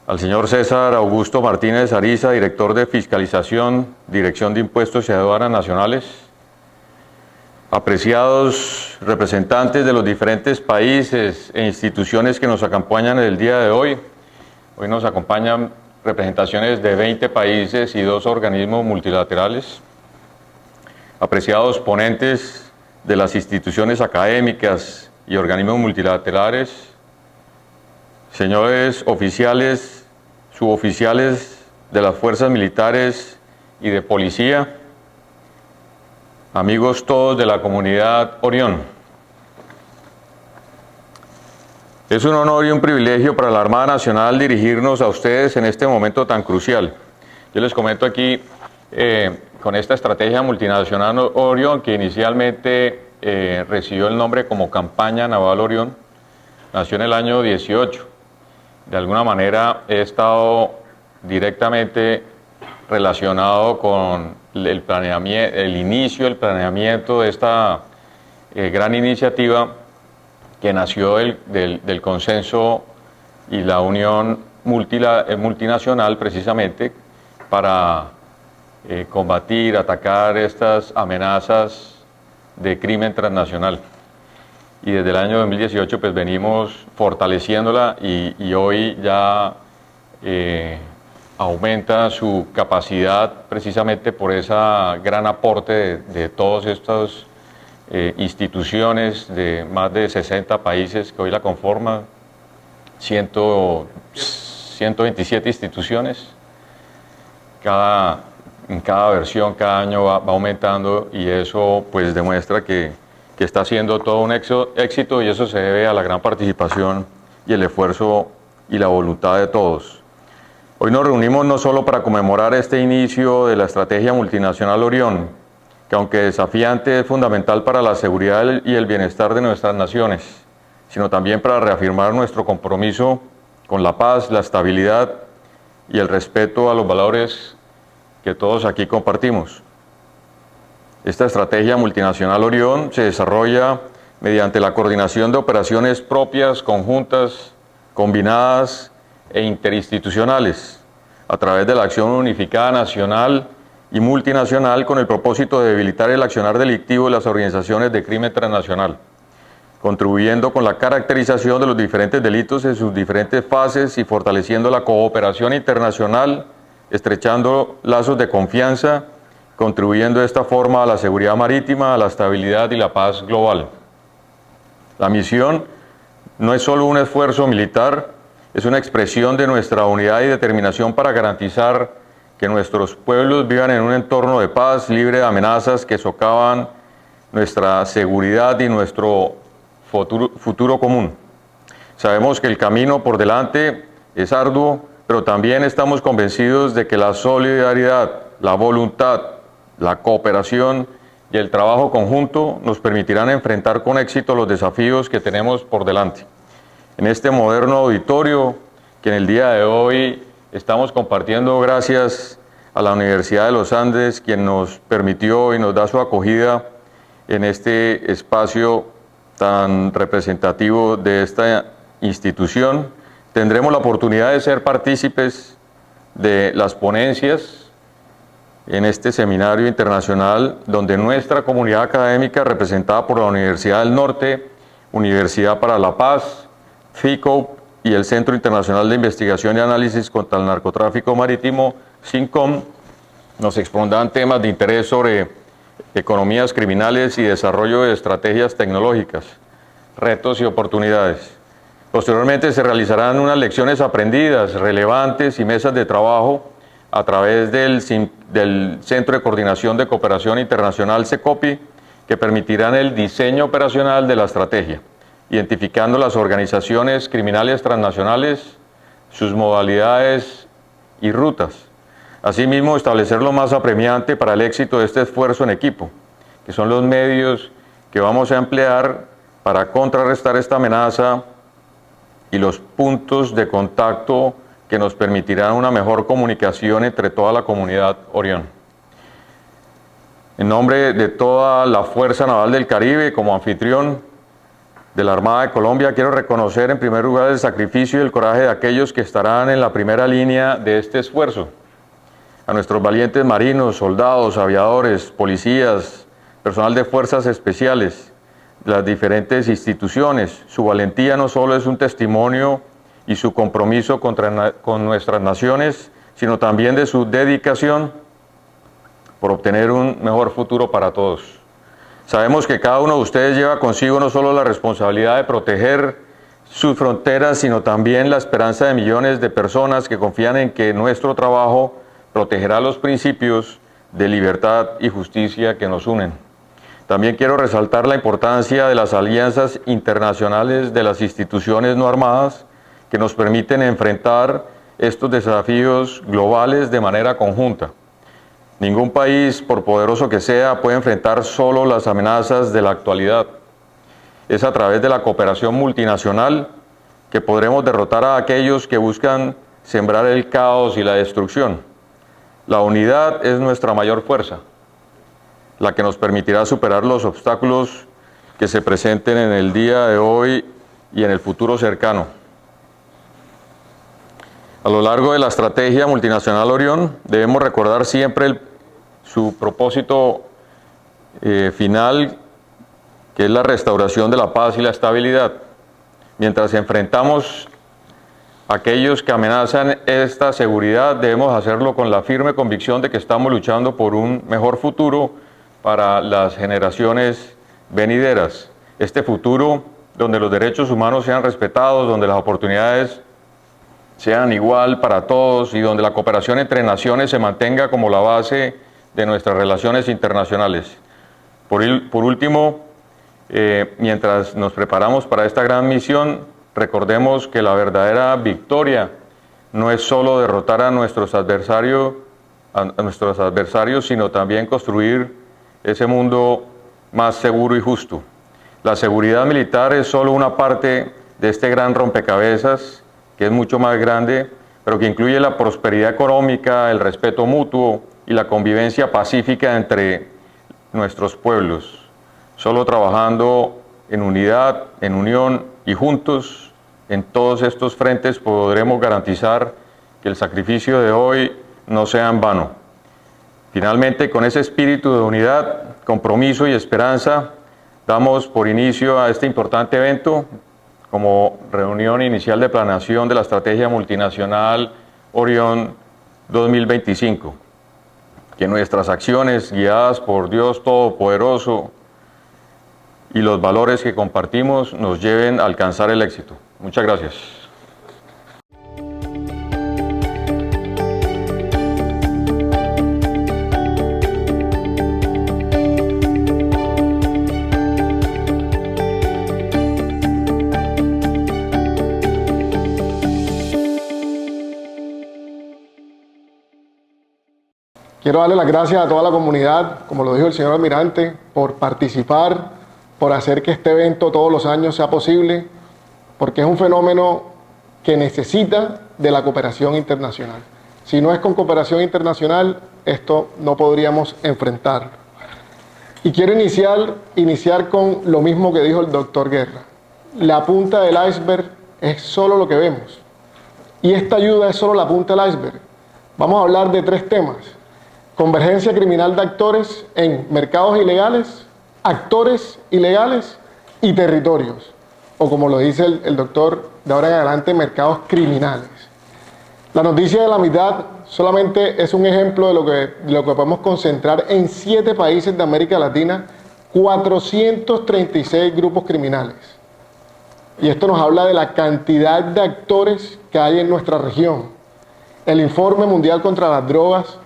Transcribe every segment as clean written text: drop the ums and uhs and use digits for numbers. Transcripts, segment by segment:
al señor César Augusto Martínez Ariza, director de Fiscalización, Dirección de Impuestos y Aduanas Nacionales, apreciados representantes de los diferentes países e instituciones que nos acompañan el día de hoy. Hoy nos acompañan representaciones de 20 países y 2 organismos multilaterales, apreciados ponentes de las instituciones académicas y organismos multilaterales, señores oficiales, suboficiales de las fuerzas militares y de policía, amigos todos de la comunidad Orión. Es un honor y un privilegio para la Armada Nacional dirigirnos a ustedes en este momento tan crucial. Yo les comento aquí con esta estrategia multinacional Orión, que inicialmente recibió el nombre como Campaña Naval Orión, nació en el año 18. De alguna manera he estado directamente relacionado con el inicio, el planeamiento de esta gran iniciativa que nació del consenso y la unión multinacional precisamente para combatir, atacar estas amenazas de crimen transnacional. Y desde el año 2018 pues venimos fortaleciéndola y hoy ya aumenta su capacidad precisamente por ese gran aporte de todas estas instituciones de más de 60 países que hoy la conforman, 127 instituciones. En cada versión, cada año va aumentando, y eso pues demuestra que está siendo todo un éxito, y eso se debe a la gran participación y el esfuerzo y la voluntad de todos. Hoy nos reunimos no solo para conmemorar este inicio de la estrategia multinacional Orión, que aunque desafiante es fundamental para la seguridad y el bienestar de nuestras naciones, sino también para reafirmar nuestro compromiso con la paz, la estabilidad y el respeto a los valores que todos aquí compartimos. Esta estrategia multinacional Orión se desarrolla mediante la coordinación de operaciones propias, conjuntas, combinadas e interinstitucionales, a través de la acción unificada nacional y multinacional, con el propósito de debilitar el accionar delictivo de las organizaciones de crimen transnacional, contribuyendo con la caracterización de los diferentes delitos en sus diferentes fases y fortaleciendo la cooperación internacional, estrechando lazos de confianza, contribuyendo de esta forma a la seguridad marítima, a la estabilidad y la paz global. La misión no es solo un esfuerzo militar, es una expresión de nuestra unidad y determinación para garantizar que nuestros pueblos vivan en un entorno de paz, libre de amenazas que socavan nuestra seguridad y nuestro futuro común. Sabemos que el camino por delante es arduo, pero también estamos convencidos de que la solidaridad, la voluntad, la cooperación y el trabajo conjunto nos permitirán enfrentar con éxito los desafíos que tenemos por delante. En este moderno auditorio que en el día de hoy estamos compartiendo, gracias a la Universidad de los Andes, quien nos permitió y nos da su acogida en este espacio tan representativo de esta institución, tendremos la oportunidad de ser partícipes de las ponencias en este seminario internacional, donde nuestra comunidad académica, representada por la Universidad del Norte, Universidad para la Paz, FICOP y el Centro Internacional de Investigación y Análisis contra el Narcotráfico Marítimo, CINCOM, nos expondrán temas de interés sobre economías criminales y desarrollo de estrategias tecnológicas, retos y oportunidades. Posteriormente se realizarán unas lecciones aprendidas relevantes y mesas de trabajo a través del Centro de Coordinación de Cooperación Internacional, CECOPI, que permitirán el diseño operacional de la estrategia, identificando las organizaciones criminales transnacionales, sus modalidades y rutas. Asimismo, establecer lo más apremiante para el éxito de este esfuerzo en equipo, que son los medios que vamos a emplear para contrarrestar esta amenaza y los puntos de contacto que nos permitirán una mejor comunicación entre toda la comunidad Orión. En nombre de toda la Fuerza Naval del Caribe, como anfitrión de la Armada de Colombia, quiero reconocer en primer lugar el sacrificio y el coraje de aquellos que estarán en la primera línea de este esfuerzo. A nuestros valientes marinos, soldados, aviadores, policías, personal de fuerzas especiales, de las diferentes instituciones, su valentía no solo es un testimonio y su compromiso con nuestras naciones, sino también de su dedicación por obtener un mejor futuro para todos. Sabemos que cada uno de ustedes lleva consigo no solo la responsabilidad de proteger sus fronteras, sino también la esperanza de millones de personas que confían en que nuestro trabajo protegerá los principios de libertad y justicia que nos unen. También quiero resaltar la importancia de las alianzas internacionales de las instituciones no armadas que nos permiten enfrentar estos desafíos globales de manera conjunta. Ningún país, por poderoso que sea, puede enfrentar solo las amenazas de la actualidad. Es a través de la cooperación multinacional que podremos derrotar a aquellos que buscan sembrar el caos y la destrucción. La unidad es nuestra mayor fuerza, la que nos permitirá superar los obstáculos que se presenten en el día de hoy y en el futuro cercano. A lo largo de la estrategia multinacional Orión, debemos recordar siempre su propósito final, que es la restauración de la paz y la estabilidad. Mientras enfrentamos a aquellos que amenazan esta seguridad, debemos hacerlo con la firme convicción de que estamos luchando por un mejor futuro para las generaciones venideras. Este futuro donde los derechos humanos sean respetados, donde las oportunidades sean igual para todos y donde la cooperación entre naciones se mantenga como la base de nuestras relaciones internacionales. Por último, mientras nos preparamos para esta gran misión, recordemos que la verdadera victoria no es solo derrotar a nuestros adversarios, sino también construir ese mundo más seguro y justo. La seguridad militar es solo una parte de este gran rompecabezas, que es mucho más grande, pero que incluye la prosperidad económica, el respeto mutuo y la convivencia pacífica entre nuestros pueblos. Solo trabajando en unidad, en unión y juntos en todos estos frentes podremos garantizar que el sacrificio de hoy no sea en vano. Finalmente, con ese espíritu de unidad, compromiso y esperanza, damos por inicio a este importante evento como reunión inicial de planeación de la Estrategia Multinacional Orión 2025. Que nuestras acciones, guiadas por Dios Todopoderoso y los valores que compartimos, nos lleven a alcanzar el éxito. Muchas gracias. Quiero darle las gracias a toda la comunidad, como lo dijo el señor almirante, por participar, por hacer que este evento todos los años sea posible, porque es un fenómeno que necesita de la cooperación internacional. Si no es con cooperación internacional, esto no podríamos enfrentarlo. Y quiero iniciar con lo mismo que dijo el doctor Guerra. La punta del iceberg es solo lo que vemos. Y esta ayuda es solo la punta del iceberg. Vamos a hablar de 3 temas. Convergencia criminal de actores en mercados ilegales, actores ilegales y territorios. O como lo dice el doctor de ahora en adelante, mercados criminales. La noticia de la mitad solamente es un ejemplo de lo que podemos concentrar en 7 países de América Latina, 436 grupos criminales. Y esto nos habla de la cantidad de actores que hay en nuestra región. El Informe Mundial contra las Drogas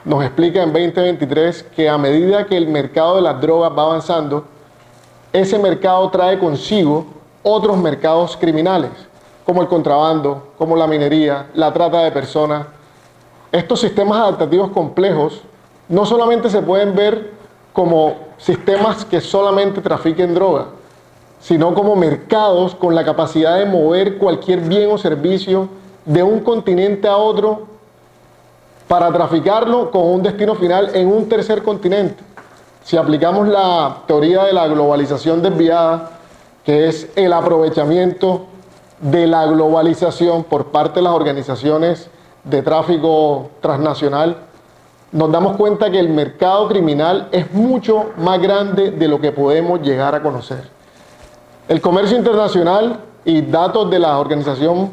nos explica en 2023 que a medida que el mercado de las drogas va avanzando, ese mercado trae consigo otros mercados criminales, como el contrabando, como la minería, la trata de personas. Estos sistemas adaptativos complejos no solamente se pueden ver como sistemas que solamente trafiquen droga, sino como mercados con la capacidad de mover cualquier bien o servicio de un continente a otro para traficarlo con un destino final en un tercer continente. Si aplicamos la teoría de la globalización desviada, que es el aprovechamiento de la globalización por parte de las organizaciones de tráfico transnacional, nos damos cuenta que el mercado criminal es mucho más grande de lo que podemos llegar a conocer. El comercio internacional y datos de la Organización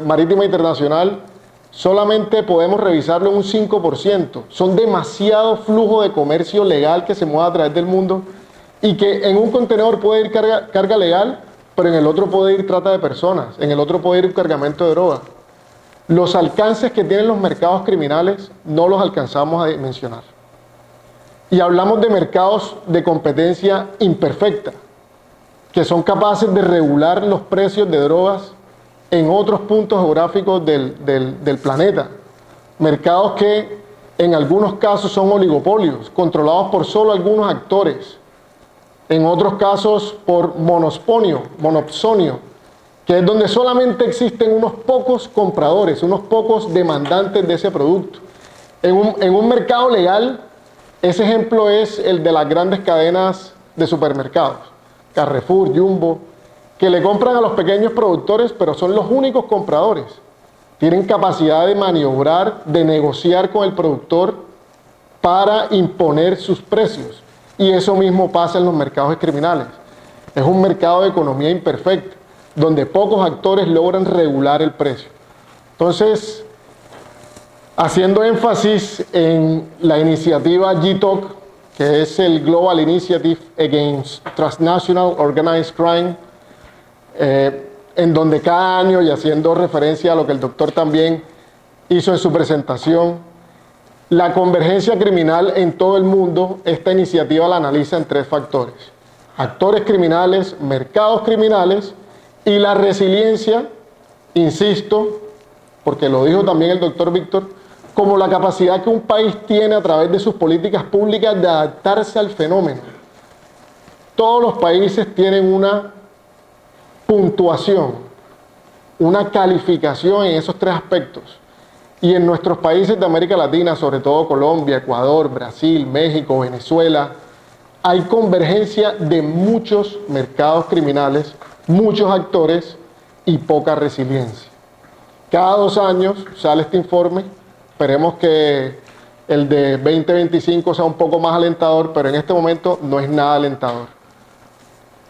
Marítima Internacional solamente podemos revisarlo en un 5%. Son demasiado flujo de comercio legal que se mueve a través del mundo y que en un contenedor puede ir carga legal, pero en el otro puede ir trata de personas, en el otro puede ir un cargamento de droga. Los alcances que tienen los mercados criminales no los alcanzamos a dimensionar. Y hablamos de mercados de competencia imperfecta, que son capaces de regular los precios de drogas en otros puntos geográficos del planeta. Mercados que en algunos casos son oligopolios, controlados por solo algunos actores. En otros casos por monopsonio, que es donde solamente existen unos pocos compradores, unos pocos demandantes de ese producto. En un mercado legal, ese ejemplo es el de las grandes cadenas de supermercados, Carrefour, Jumbo, que le compran a los pequeños productores, pero son los únicos compradores. Tienen capacidad de maniobrar, de negociar con el productor para imponer sus precios. Y eso mismo pasa en los mercados criminales. Es un mercado de economía imperfecta, donde pocos actores logran regular el precio. Entonces, haciendo énfasis en la iniciativa GTOC, que es el Global Initiative Against Transnational Organized Crime, en donde cada año, y haciendo referencia a lo que el doctor también hizo en su presentación, la convergencia criminal en todo el mundo, esta iniciativa la analiza en 3 factores: actores criminales, mercados criminales y la resiliencia, insisto, porque lo dijo también el doctor Víctor, como la capacidad que un país tiene a través de sus políticas públicas de adaptarse al fenómeno. Todos los países tienen una puntuación, una calificación en esos 3 aspectos. Y en nuestros países de América Latina, sobre todo Colombia, Ecuador, Brasil, México, Venezuela, hay convergencia de muchos mercados criminales, muchos actores y poca resiliencia. Cada 2 años sale este informe. Esperemos que el de 2025 sea un poco más alentador, pero en este momento no es nada alentador.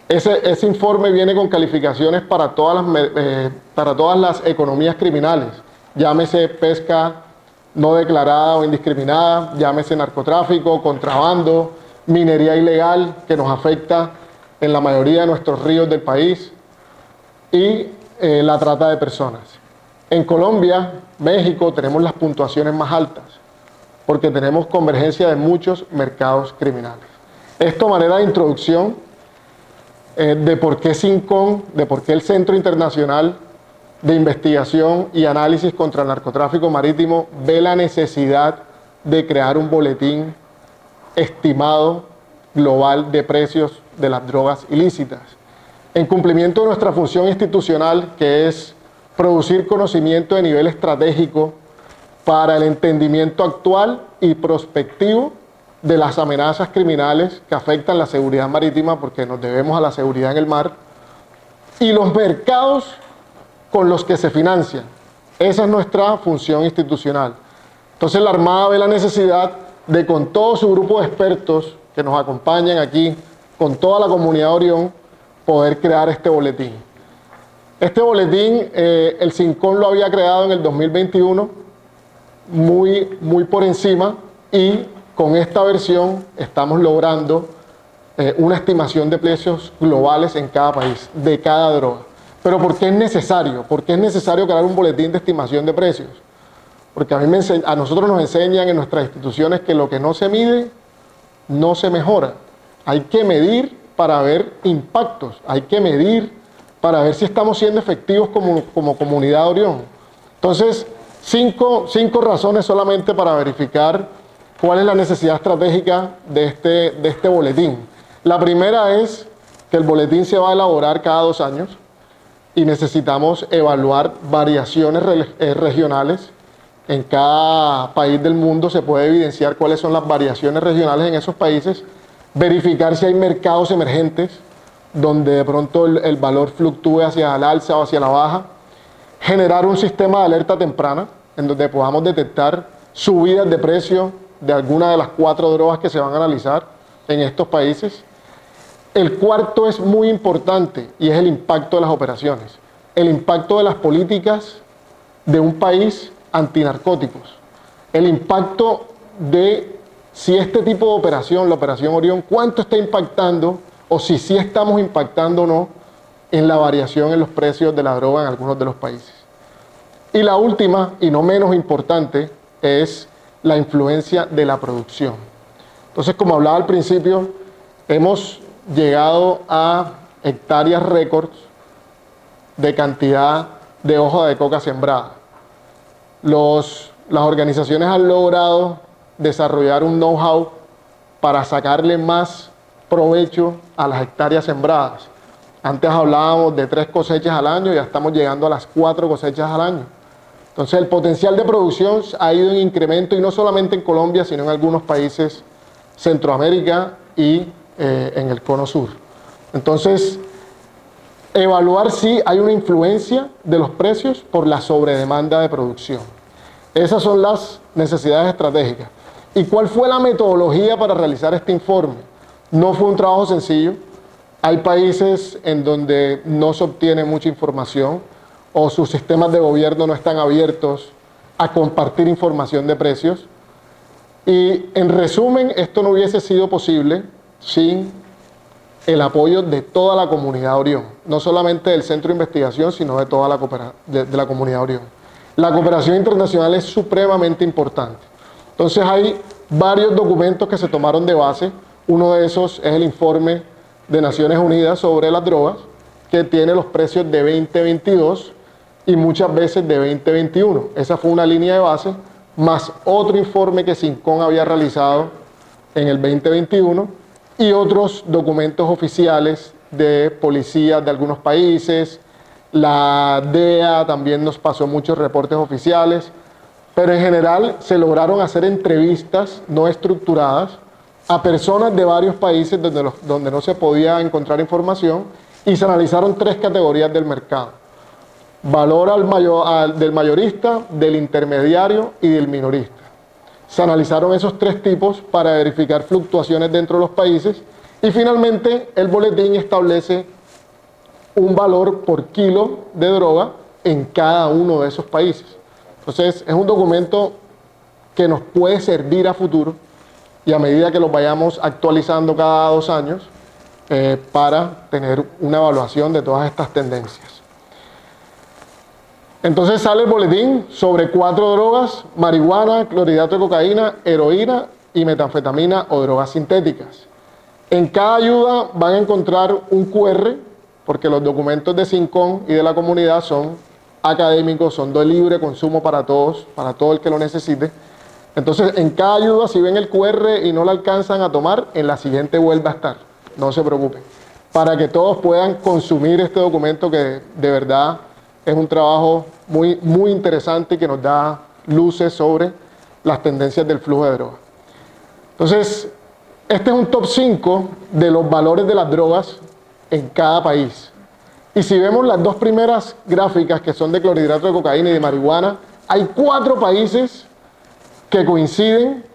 Ese informe viene con calificaciones para todas las economías criminales. Llámese pesca no declarada o indiscriminada, llámese narcotráfico, contrabando, minería ilegal, que nos afecta en la mayoría de nuestros ríos del país, y la trata de personas. En Colombia, México, tenemos las puntuaciones más altas, porque tenemos convergencia de muchos mercados criminales. Esto a manera de introducción de por qué CINCON, de por qué el Centro Internacional de Investigación y Análisis contra el Narcotráfico Marítimo ve la necesidad de crear un boletín estimado global de precios de las drogas ilícitas, en cumplimiento de nuestra función institucional, que es producir conocimiento de nivel estratégico para el entendimiento actual y prospectivo de las amenazas criminales que afectan la seguridad marítima, porque nos debemos a la seguridad en el mar, y los mercados con los que se financian. Esa es nuestra función institucional. Entonces la Armada ve la necesidad de, con todo su grupo de expertos que nos acompañan aquí, con toda la comunidad Orión, poder crear este boletín. Este boletín, el CINCON lo había creado en el 2021, muy por encima, y con esta versión estamos logrando una estimación de precios globales en cada país, de cada droga. Pero ¿por qué es necesario? ¿Por qué es necesario crear un boletín de estimación de precios? Porque a nosotros nos enseñan en nuestras instituciones que lo que no se mide, no se mejora. Hay que medir para ver impactos, hay que medir para ver si estamos siendo efectivos como comunidad Orión. Entonces, cinco razones solamente para verificar cuál es la necesidad estratégica de este boletín. La primera es que el boletín se va a elaborar cada 2 años y necesitamos evaluar variaciones regionales. En cada país del mundo se puede evidenciar cuáles son las variaciones regionales en esos países, verificar si hay mercados emergentes donde de pronto el valor fluctúe hacia el alza o hacia la baja. Generar un sistema de alerta temprana, en donde podamos detectar subidas de precio de alguna de las 4 drogas que se van a analizar en estos países. El cuarto es muy importante y es el impacto de las operaciones, el impacto de las políticas de un país antinarcóticos, el impacto de si este tipo de operación, la Operación Orión, cuánto está impactando o si sí estamos impactando o no en la variación en los precios de la droga en algunos de los países. Y la última, y no menos importante, es la influencia de la producción. Entonces, como hablaba al principio, hemos llegado a hectáreas récords de cantidad de hoja de coca sembrada. Las organizaciones han logrado desarrollar un know-how para sacarle más provecho a las hectáreas sembradas. Antes hablábamos de 3 cosechas al año, ya estamos llegando a las 4 cosechas al año. Entonces el potencial de producción ha ido en incremento, y no solamente en Colombia, sino en algunos países Centroamérica y en el cono sur. Entonces, evaluar si hay una influencia de los precios por la sobredemanda de producción. Esas son las necesidades estratégicas. ¿Y cuál fue la metodología para realizar este informe? No fue un trabajo sencillo. Hay países en donde no se obtiene mucha información o sus sistemas de gobierno no están abiertos a compartir información de precios. Y en resumen, esto no hubiese sido posible sin el apoyo de toda la comunidad Orión, no solamente del Centro de Investigación, sino de toda la comunidad Orión. La cooperación internacional es supremamente importante. Entonces hay varios documentos que se tomaron de base. Uno de esos es el informe de Naciones Unidas sobre las drogas, que tiene los precios de 2022 y muchas veces de 2021. Esa fue una línea de base, más otro informe que SINCON había realizado en el 2021 y otros documentos oficiales de policías de algunos países. La DEA también nos pasó muchos reportes oficiales, pero en general se lograron hacer entrevistas no estructuradas a personas de varios países donde no se podía encontrar información, y se analizaron 3 categorías del mercado: valor del mayorista, del intermediario y del minorista. Se analizaron esos 3 tipos para verificar fluctuaciones dentro de los países, y finalmente el boletín establece un valor por kilo de droga en cada uno de esos países. Entonces es un documento que nos puede servir a futuro, y a medida que lo vayamos actualizando cada 2 años, para tener una evaluación de todas estas tendencias. Entonces sale el boletín sobre 4 drogas: marihuana, clorhidrato de cocaína, heroína y metanfetamina o drogas sintéticas. En cada ayuda van a encontrar un QR, porque los documentos de SINCON y de la comunidad son académicos, son de libre consumo para todos, para todo el que lo necesite. Entonces, en cada ayuda, si ven el QR y no la alcanzan a tomar, en la siguiente vuelve a estar. No se preocupen. Para que todos puedan consumir este documento, que de verdad es un trabajo muy, muy interesante y que nos da luces sobre las tendencias del flujo de drogas. Entonces, este es un top 5 de los valores de las drogas en cada país. Y si vemos las 2 primeras gráficas, que son de clorhidrato de cocaína y de marihuana, hay 4 países que coinciden.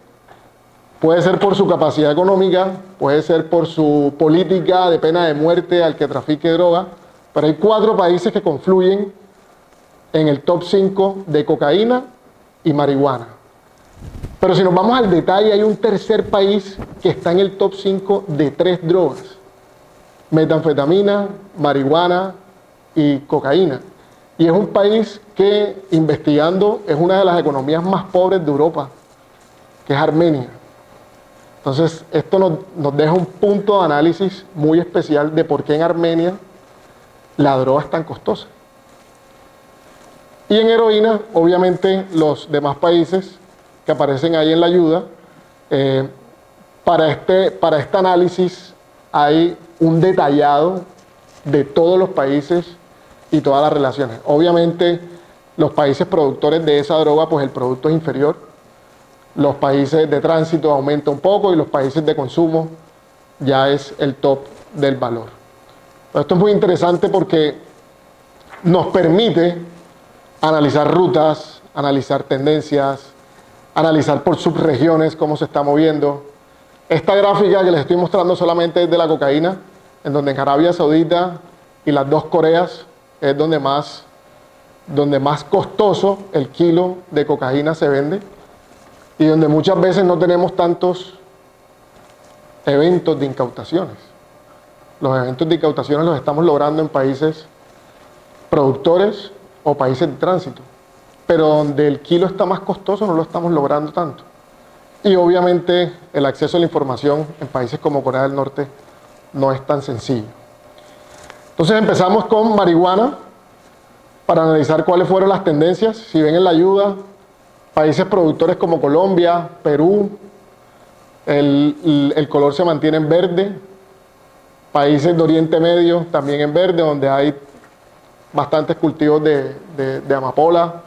Puede ser por su capacidad económica, puede ser por su política de pena de muerte al que trafique droga, pero hay 4 países que confluyen en el top 5 de cocaína y marihuana. Pero si nos vamos al detalle, hay un tercer país que está en el top 5 de 3 drogas: metanfetamina, marihuana y cocaína. Y es un país que, investigando, es una de las economías más pobres de Europa, que es Armenia. Entonces, esto nos deja un punto de análisis muy especial de por qué en Armenia la droga es tan costosa. Y en heroína, obviamente, los demás países que aparecen ahí en la ayuda, para este análisis hay un detallado de todos los países y todas las relaciones. Obviamente, los países productores de esa droga, pues el producto es inferior. Los países de tránsito aumenta un poco, y los países de consumo ya es el top del valor. Esto es muy interesante porque nos permite analizar rutas, analizar tendencias, analizar por subregiones cómo se está moviendo. Esta gráfica que les estoy mostrando solamente es de la cocaína, en donde en Arabia Saudita y las dos Coreas es donde más costoso el kilo de cocaína se vende y donde muchas veces no tenemos tantos eventos de incautaciones. Los eventos de incautaciones los estamos logrando en países productores o países de tránsito, pero donde el kilo está más costoso no lo estamos logrando tanto. Y obviamente el acceso a la información en países como Corea del Norte no es tan sencillo. Entonces empezamos con marihuana para analizar cuáles fueron las tendencias. Si ven en la ayuda, países productores como Colombia, Perú, el color se mantiene en verde. Países de Oriente Medio también en verde, donde hay bastantes cultivos de amapola,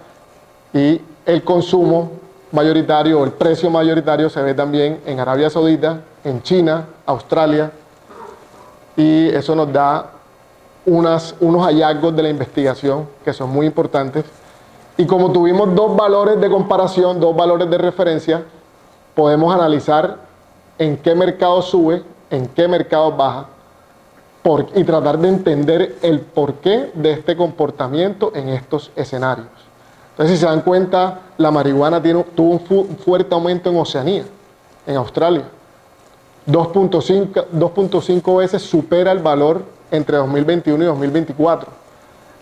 y el consumo mayoritario o el precio mayoritario se ve también en Arabia Saudita, en China, Australia, y eso nos da unos hallazgos de la investigación que son muy importantes. Y como tuvimos dos valores de comparación, dos valores de referencia, podemos analizar en qué mercado sube, en qué mercado baja, y tratar de entender el porqué de este comportamiento en estos escenarios. Entonces, si se dan cuenta, la marihuana tuvo un fuerte aumento en Oceanía, en Australia. 2.5 veces supera el valor entre 2021 y 2024.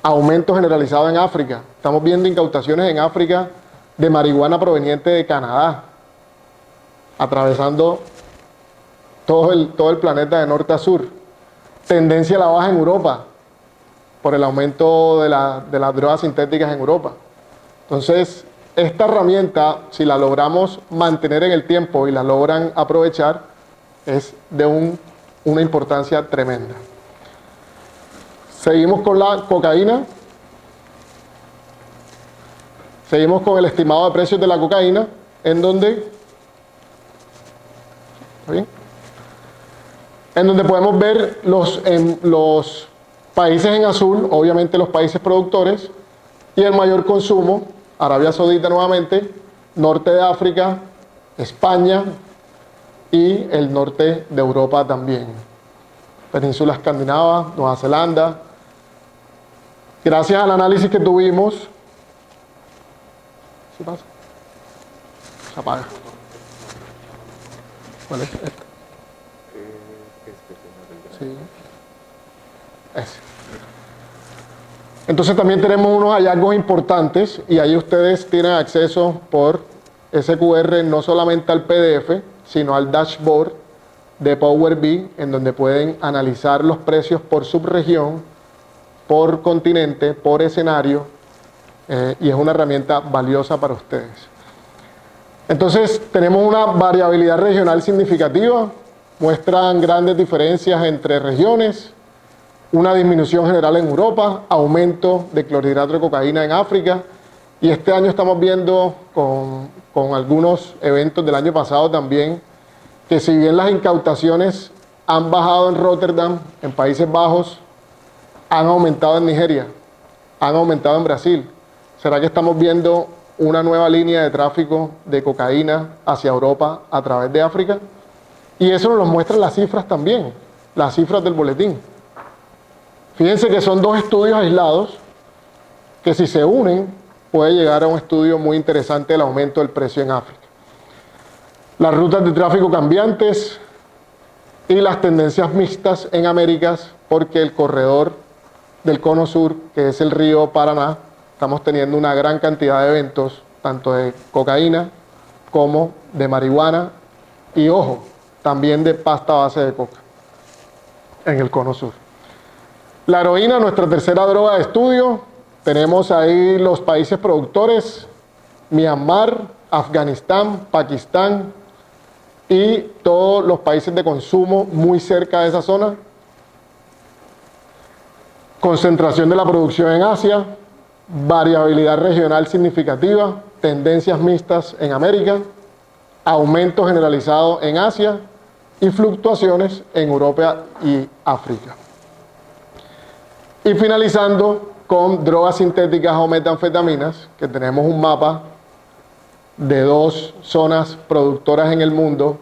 Aumento generalizado en África. Estamos viendo incautaciones en África de marihuana proveniente de Canadá, atravesando todo el planeta de norte a sur. Tendencia a la baja en Europa, por el aumento de las drogas sintéticas en Europa. Entonces, esta herramienta, si la logramos mantener en el tiempo y la logran aprovechar, es de una importancia tremenda. Seguimos con la cocaína. Seguimos con el estimado de precios de la cocaína, en donde... ¿Está bien? En donde podemos ver los países en azul, obviamente los países productores, y el mayor consumo, Arabia Saudita nuevamente, norte de África, España y el norte de Europa también. Península Escandinava, Nueva Zelanda. Gracias al análisis que tuvimos... ¿Sí pasa? Se apaga. ¿Cuál es esta? Sí. Ese. Entonces también tenemos unos hallazgos importantes y ahí ustedes tienen acceso por SQR no solamente al PDF, sino al dashboard de Power BI, en donde pueden analizar los precios por subregión, por continente, por escenario, y es una herramienta valiosa para ustedes. Entonces tenemos una variabilidad regional significativa. Muestran grandes diferencias entre regiones, una disminución general en Europa, aumento de clorhidrato de cocaína en África, y este año estamos viendo con algunos eventos del año pasado también, que si bien las incautaciones han bajado en Rotterdam, en Países Bajos, han aumentado en Nigeria, han aumentado en Brasil. ¿Será que estamos viendo una nueva línea de tráfico de cocaína hacia Europa a través de África? Y eso nos lo muestran las cifras también, las cifras del boletín. Fíjense que son dos estudios aislados que si se unen puede llegar a un estudio muy interesante del aumento del precio en África. Las rutas de tráfico cambiantes y las tendencias mixtas en Américas, porque el corredor del Cono Sur, que es el río Paraná, estamos teniendo una gran cantidad de eventos, tanto de cocaína como de marihuana y, ojo, también de pasta a base de coca en el Cono Sur. La heroína, nuestra tercera droga de estudio. Tenemos ahí los países productores: Myanmar, Afganistán, Pakistán y todos los países de consumo muy cerca de esa zona. Concentración de la producción en Asia, variabilidad regional significativa, tendencias mixtas en América, aumento generalizado en Asia y fluctuaciones en Europa y África. Y finalizando con drogas sintéticas o metanfetaminas, que tenemos un mapa de 2 zonas productoras en el mundo,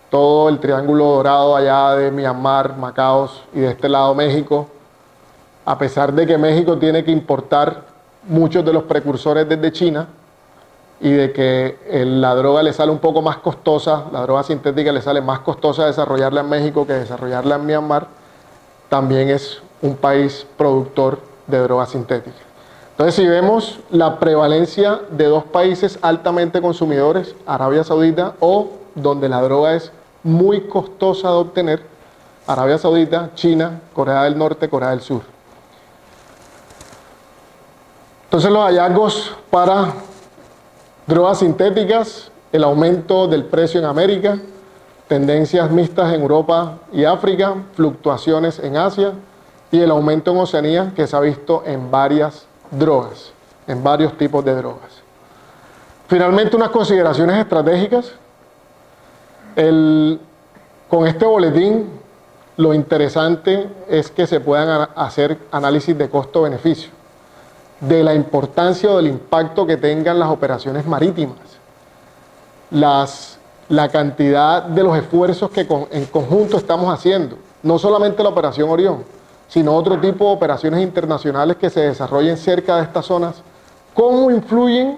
todo el triángulo dorado allá de Myanmar, Macaos y de este lado México. A pesar de que México tiene que importar muchos de los precursores desde China y de que la droga le sale un poco más costosa, la droga sintética le sale más costosa desarrollarla en México que desarrollarla en Myanmar, también es un país productor de droga sintética. Entonces, si vemos la prevalencia de 2 países altamente consumidores, Arabia Saudita o donde la droga es muy costosa de obtener, Arabia Saudita, China, Corea del Norte, Corea del Sur. Entonces, los hallazgos para drogas sintéticas, el aumento del precio en América, tendencias mixtas en Europa y África, fluctuaciones en Asia y el aumento en Oceanía que se ha visto en varias drogas, en varios tipos de drogas. Finalmente, unas consideraciones estratégicas. Con este boletín, lo interesante es que se puedan hacer análisis de costo-beneficio, de la importancia o del impacto que tengan las operaciones marítimas, la cantidad de los esfuerzos que en conjunto estamos haciendo, no solamente la Operación Orión, sino otro tipo de operaciones internacionales que se desarrollen cerca de estas zonas, cómo influyen,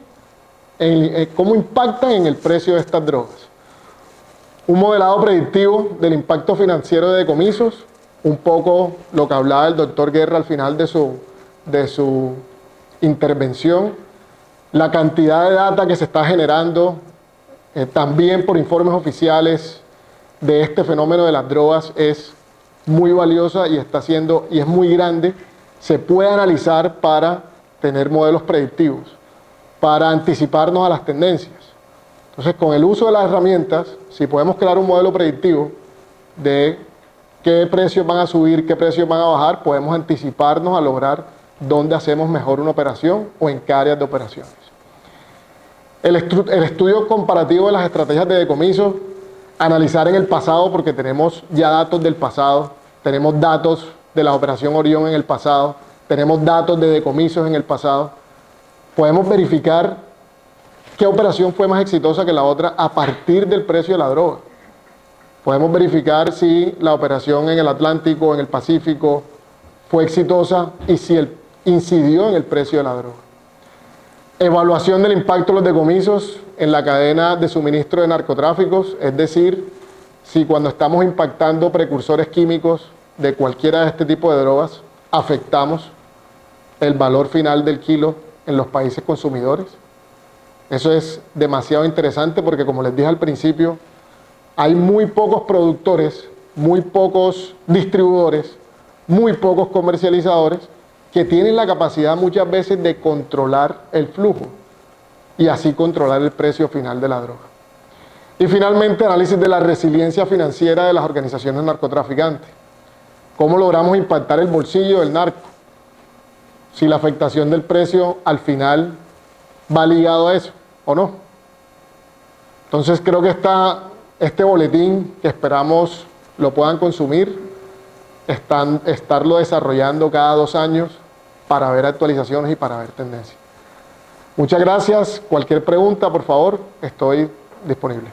cómo impactan en el precio de estas drogas. Un modelado predictivo del impacto financiero de decomisos, un poco lo que hablaba el doctor Guerra al final de su intervención, la cantidad de data que se está generando, también por informes oficiales de este fenómeno de las drogas es muy valiosa y es muy grande. Se puede analizar para tener modelos predictivos, para anticiparnos a las tendencias. Entonces, con el uso de las herramientas, si podemos crear un modelo predictivo de qué precios van a subir, qué precios van a bajar, podemos anticiparnos a lograr dónde hacemos mejor una operación o en qué áreas de operaciones. El estudio comparativo de las estrategias de decomiso, analizar en el pasado porque tenemos ya datos del pasado, tenemos datos de la Operación Orión en el pasado, tenemos datos de decomisos en el pasado, podemos verificar qué operación fue más exitosa que la otra a partir del precio de la droga. Podemos verificar si la operación en el Atlántico, en el Pacífico, fue exitosa y si incidió en el precio de la droga. Evaluación del impacto de los decomisos en la cadena de suministro de narcotráficos, es decir, si cuando estamos impactando precursores químicos de cualquiera de este tipo de drogas, afectamos el valor final del kilo en los países consumidores. Eso es demasiado interesante porque, como les dije al principio, hay muy pocos productores, muy pocos distribuidores, muy pocos comercializadores que tienen la capacidad muchas veces de controlar el flujo y así controlar el precio final de la droga. Y finalmente, análisis de la resiliencia financiera de las organizaciones narcotraficantes. ¿Cómo logramos impactar el bolsillo del narco? Si la afectación del precio al final va ligado a eso o no. Entonces creo que este boletín, que esperamos lo puedan consumir, estarlo desarrollando cada 2 años para ver actualizaciones y para ver tendencias. Muchas gracias. Cualquier pregunta, por favor, estoy disponible.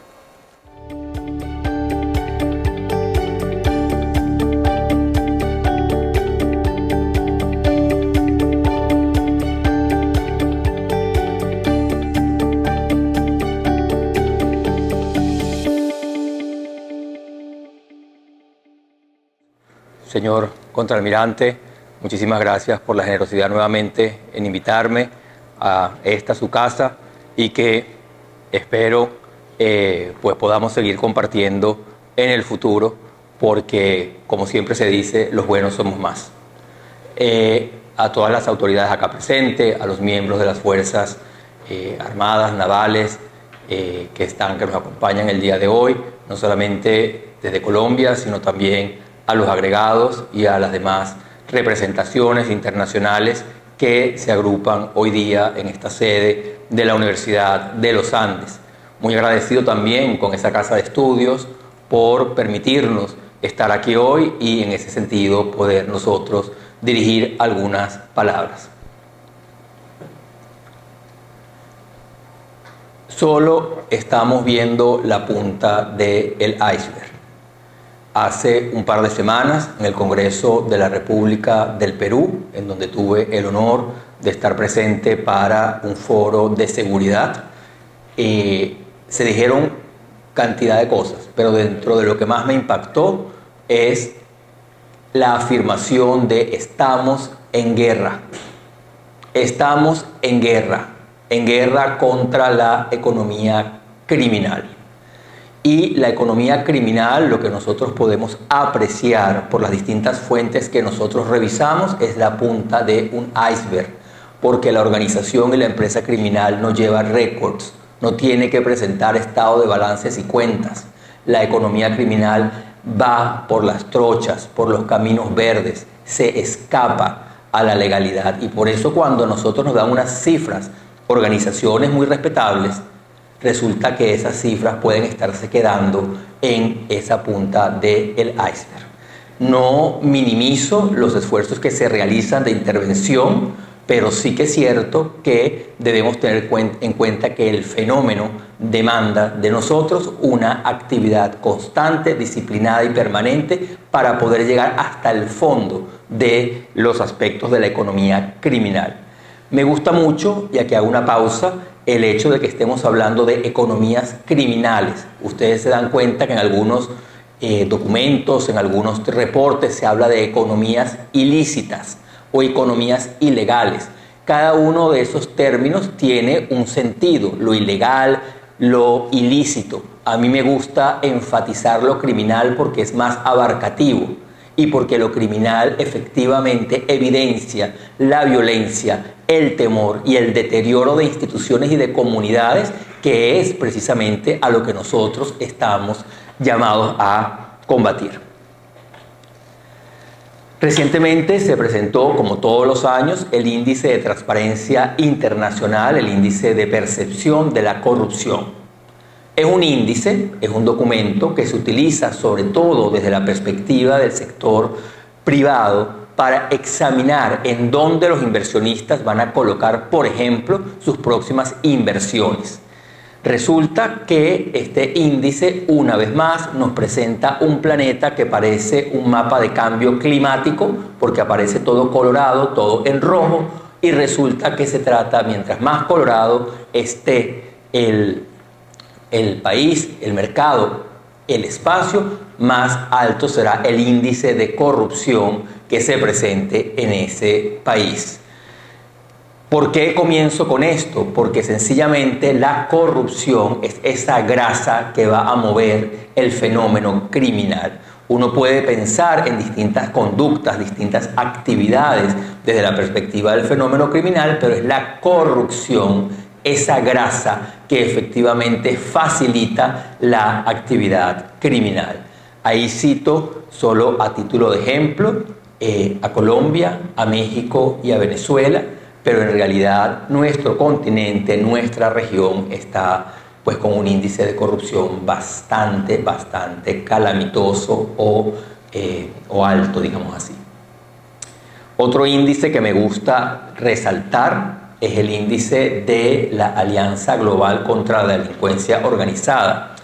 Señor contraalmirante, muchísimas gracias por la generosidad nuevamente en invitarme a esta su casa y que espero pues podamos seguir compartiendo en el futuro porque, como siempre se dice, los buenos somos más. A todas las autoridades acá presentes, a los miembros de las fuerzas armadas, navales, que nos acompañan el día de hoy, no solamente desde Colombia, sino también a los agregados y a las demás representaciones internacionales que se agrupan hoy día en esta sede de la Universidad de los Andes. Muy agradecido también con esa casa de estudios por permitirnos estar aquí hoy y en ese sentido poder nosotros dirigir algunas palabras. Solo estamos viendo la punta del iceberg. Hace un par de semanas, en el Congreso de la República del Perú, en donde tuve el honor de estar presente para un foro de seguridad, se dijeron cantidad de cosas, pero dentro de lo que más me impactó es la afirmación de estamos en guerra. Estamos en guerra contra la economía criminal. Y la economía criminal, lo que nosotros podemos apreciar por las distintas fuentes que nosotros revisamos, es la punta de un iceberg, porque la organización y la empresa criminal no lleva récords, no tiene que presentar estado de balances y cuentas. La economía criminal va por las trochas, por los caminos verdes, se escapa a la legalidad. Y por eso cuando nosotros nos dan unas cifras, organizaciones muy respetables, resulta que esas cifras pueden estarse quedando en esa punta del iceberg. No minimizo los esfuerzos que se realizan de intervención, pero sí que es cierto que debemos tener en cuenta que el fenómeno demanda de nosotros una actividad constante, disciplinada y permanente para poder llegar hasta el fondo de los aspectos de la economía criminal. Me gusta mucho, y aquí hago una pausa, el hecho de que estemos hablando de economías criminales. Ustedes se dan cuenta que en algunos documentos, en algunos reportes se habla de economías ilícitas o economías ilegales. Cada uno de esos términos tiene un sentido, lo ilegal, lo ilícito. A mí me gusta enfatizar lo criminal porque es más abarcativo y porque lo criminal efectivamente evidencia la violencia, el temor y el deterioro de instituciones y de comunidades, que es precisamente a lo que nosotros estamos llamados a combatir. Recientemente se presentó, como todos los años, el Índice de Transparencia Internacional, el Índice de Percepción de la Corrupción. Es un índice, es un documento que se utiliza sobre todo desde la perspectiva del sector privado para examinar en dónde los inversionistas van a colocar, por ejemplo, sus próximas inversiones. Resulta que este índice, una vez más, nos presenta un planeta que parece un mapa de cambio climático, porque aparece todo colorado, todo en rojo, y resulta que se trata, mientras más colorado esté el país, el mercado, el espacio, más alto será el índice de corrupción que se presente en ese país. ¿Por qué comienzo con esto? Porque sencillamente la corrupción es esa grasa que va a mover el fenómeno criminal. Uno puede pensar en distintas conductas, distintas actividades desde la perspectiva del fenómeno criminal, pero es la corrupción, esa grasa que efectivamente facilita la actividad criminal. Ahí cito, solo a título de ejemplo, a Colombia, a México y a Venezuela, pero en realidad nuestro continente, nuestra región está pues con un índice de corrupción bastante calamitoso o alto, digamos así. Otro índice que me gusta resaltar es el índice de la Alianza Global contra la Delincuencia Organizada.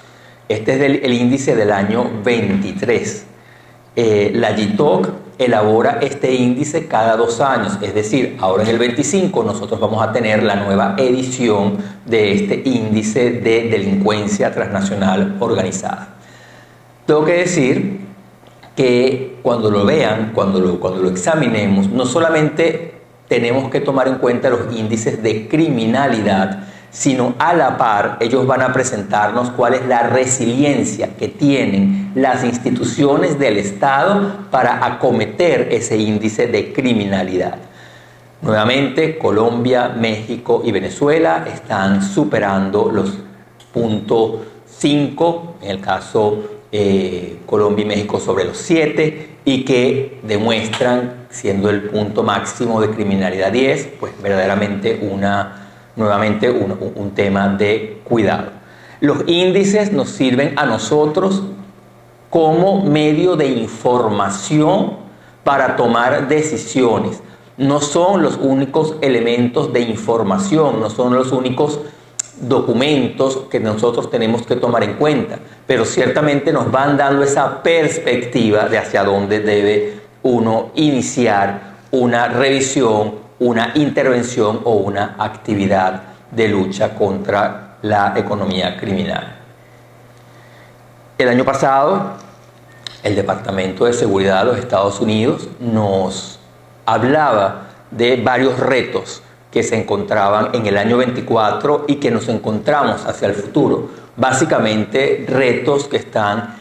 Este es el índice del año 23. La GITOC elabora este índice cada 2 años, es decir, ahora en el 25 nosotros vamos a tener la nueva edición de este índice de delincuencia transnacional organizada. Tengo que decir que cuando lo vean, cuando lo examinemos, no solamente tenemos que tomar en cuenta los índices de criminalidad, sino a la par ellos van a presentarnos cuál es la resiliencia que tienen las instituciones del Estado para acometer ese índice de criminalidad. Nuevamente, Colombia, México y Venezuela están superando los 0.5, en el caso Colombia y México sobre los 7, y que demuestran, siendo el punto máximo de criminalidad 10, pues verdaderamente nuevamente un tema de cuidado. Los índices nos sirven a nosotros como medio de información para tomar decisiones. No son los únicos elementos de información, no son los únicos documentos que nosotros tenemos que tomar en cuenta, pero ciertamente nos van dando esa perspectiva de hacia dónde debe uno iniciar una revisión, una intervención o una actividad de lucha contra la economía criminal. El año pasado, el Departamento de Seguridad de los Estados Unidos nos hablaba de varios retos que se encontraban en el año 24 y que nos encontramos hacia el futuro. Básicamente, retos que están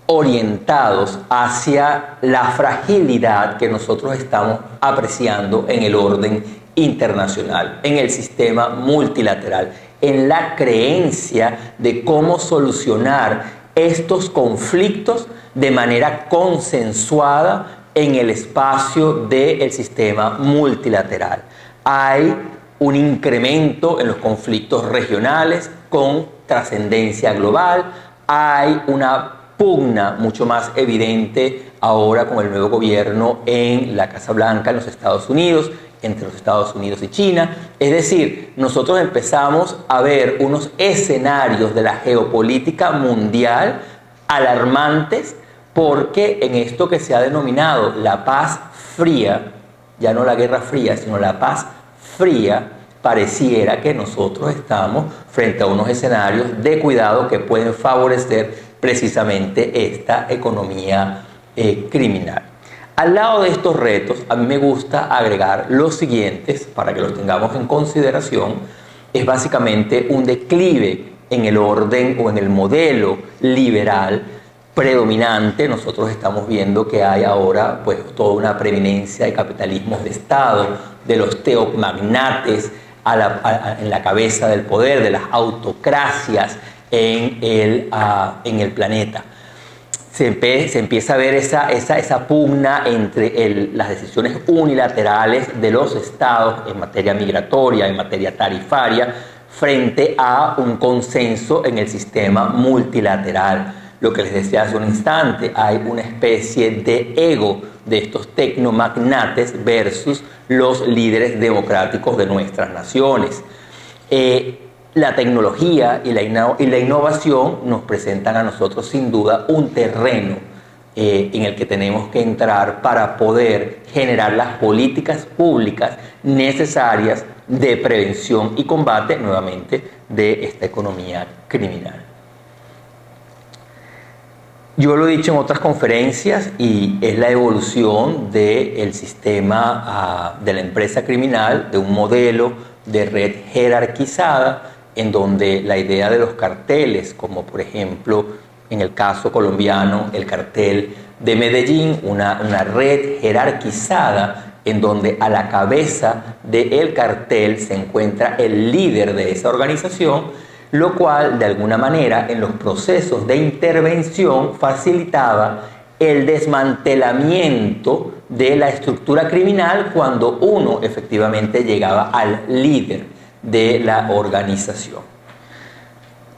orientados hacia la fragilidad que nosotros estamos apreciando en el orden internacional, en el sistema multilateral, en la creencia de cómo solucionar estos conflictos de manera consensuada en el espacio del sistema multilateral. Hay un incremento en los conflictos regionales con trascendencia global, hay una pugna mucho más evidente ahora con el nuevo gobierno en la Casa Blanca en los Estados Unidos, entre los Estados Unidos y China. Es decir, nosotros empezamos a ver unos escenarios de la geopolítica mundial alarmantes, porque en esto que se ha denominado la paz fría, ya no la guerra fría, sino la paz fría, pareciera que nosotros estamos frente a unos escenarios de cuidado que pueden favorecer precisamente esta economía criminal. Al lado de estos retos, a mí me gusta agregar los siguientes, para que los tengamos en consideración. Es básicamente un declive en el orden o en el modelo liberal predominante. Nosotros estamos viendo que hay ahora pues toda una preeminencia de capitalismos de Estado, de los teomagnates en la cabeza del poder, de las autocracias en el planeta. Se empieza a ver esa pugna entre las decisiones unilaterales de los estados en materia migratoria, en materia tarifaria, frente a un consenso en el sistema multilateral. Lo que les decía hace un instante, hay una especie de ego de estos tecnomagnates versus los líderes democráticos de nuestras naciones. La tecnología y la innovación nos presentan a nosotros sin duda un terreno en el que tenemos que entrar para poder generar las políticas públicas necesarias de prevención y combate nuevamente de esta economía criminal. Yo lo he dicho en otras conferencias y es la evolución del sistema de la empresa criminal, de un modelo de red jerarquizada en donde la idea de los carteles, como por ejemplo en el caso colombiano el cartel de Medellín, una red jerarquizada en donde a la cabeza del cartel se encuentra el líder de esa organización, lo cual de alguna manera en los procesos de intervención facilitaba el desmantelamiento de la estructura criminal cuando uno efectivamente llegaba al líder de la organización.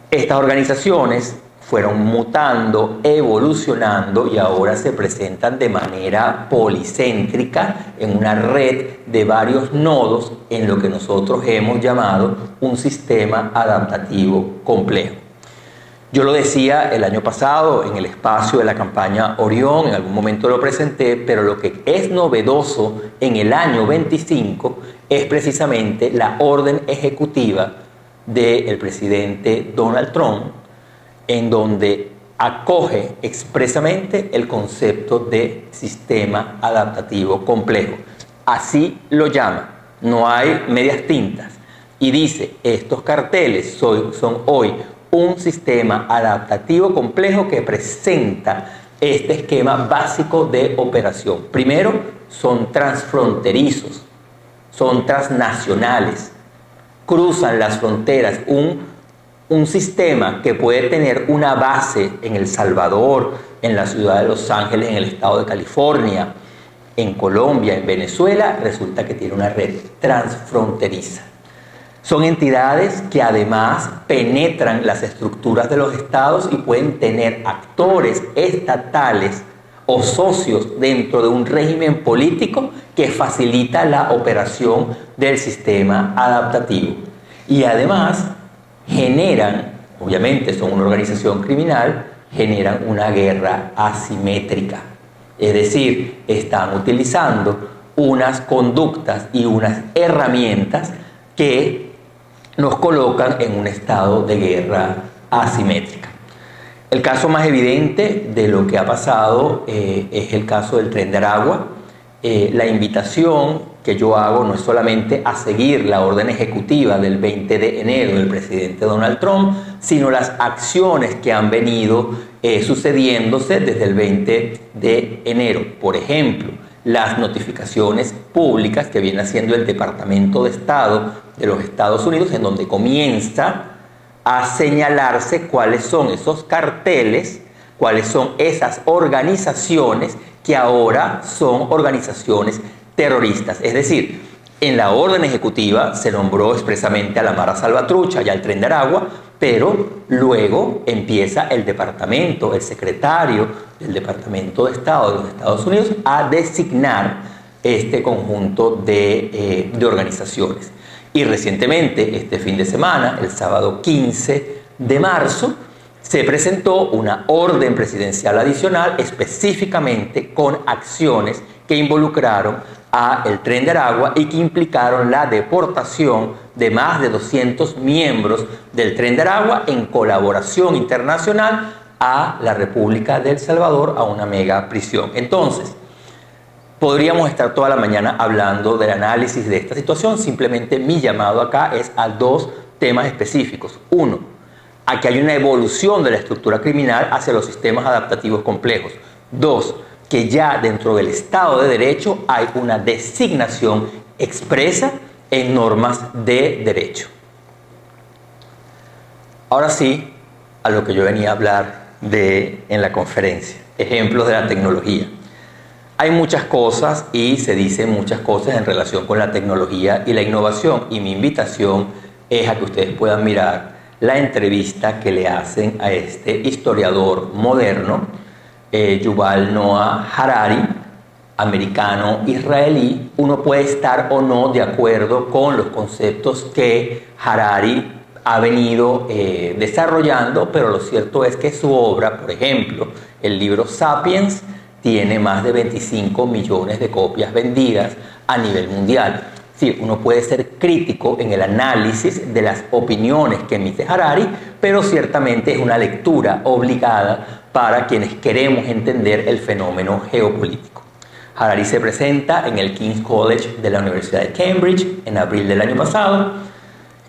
Estas organizaciones fueron mutando, evolucionando y ahora se presentan de manera policéntrica en una red de varios nodos en lo que nosotros hemos llamado un sistema adaptativo complejo. Yo lo decía el año pasado en el espacio de la campaña Orión, en algún momento lo presenté, pero lo que es novedoso en el año 25 es precisamente la orden ejecutiva del presidente Donald Trump, en donde acoge expresamente el concepto de sistema adaptativo complejo. Así lo llama, no hay medias tintas. Y dice, estos carteles son hoy un sistema adaptativo complejo que presenta este esquema básico de operación. Primero, son transfronterizos, son transnacionales, cruzan las fronteras, un sistema que puede tener una base en El Salvador, en la ciudad de Los Ángeles, en el estado de California, en Colombia, en Venezuela, resulta que tiene una red transfronteriza. Son entidades que además penetran las estructuras de los estados y pueden tener actores estatales o socios dentro de un régimen político que facilita la operación del sistema adaptativo. Y además generan, obviamente son una organización criminal, generan una guerra asimétrica. Es decir, están utilizando unas conductas y unas herramientas que nos colocan en un estado de guerra asimétrica. El caso más evidente de lo que ha pasado es el caso del Tren de Aragua. La invitación que yo hago no es solamente a seguir la orden ejecutiva del 20 de enero del presidente Donald Trump, sino las acciones que han venido sucediéndose desde el 20 de enero. Por ejemplo, las notificaciones públicas que viene haciendo el Departamento de Estado de los Estados Unidos, en donde comienza a señalarse cuáles son esos carteles, cuáles son esas organizaciones que ahora son organizaciones terroristas. Es decir, en la orden ejecutiva se nombró expresamente a la Mara Salvatrucha y al Tren de Aragua, pero luego empieza el departamento, el secretario del Departamento de Estado de los Estados Unidos a designar este conjunto de organizaciones. Y recientemente, este fin de semana, el sábado 15 de marzo, se presentó una orden presidencial adicional específicamente con acciones que involucraron a el Tren de Aragua y que implicaron la deportación de más de 200 miembros del Tren de Aragua en colaboración internacional a la República de El Salvador, a una mega prisión. Entonces, podríamos estar toda la mañana hablando del análisis de esta situación. Simplemente mi llamado acá es a dos temas específicos. Uno, a que hay una evolución de la estructura criminal hacia los sistemas adaptativos complejos. Dos, que ya dentro del Estado de Derecho hay una designación expresa en normas de derecho. Ahora sí, a lo que yo venía a hablar en la conferencia, ejemplos de la tecnología. Hay muchas cosas y se dicen muchas cosas en relación con la tecnología y la innovación, y mi invitación es a que ustedes puedan mirar la entrevista que le hacen a este historiador moderno, Yuval Noah Harari, americano-israelí. Uno puede estar o no de acuerdo con los conceptos que Harari ha venido desarrollando, pero lo cierto es que su obra, por ejemplo, el libro Sapiens, tiene más de 25 millones de copias vendidas a nivel mundial. Sí, uno puede ser crítico en el análisis de las opiniones que emite Harari, pero ciertamente es una lectura obligada para quienes queremos entender el fenómeno geopolítico. Harari se presenta en el King's College de la Universidad de Cambridge en abril del año pasado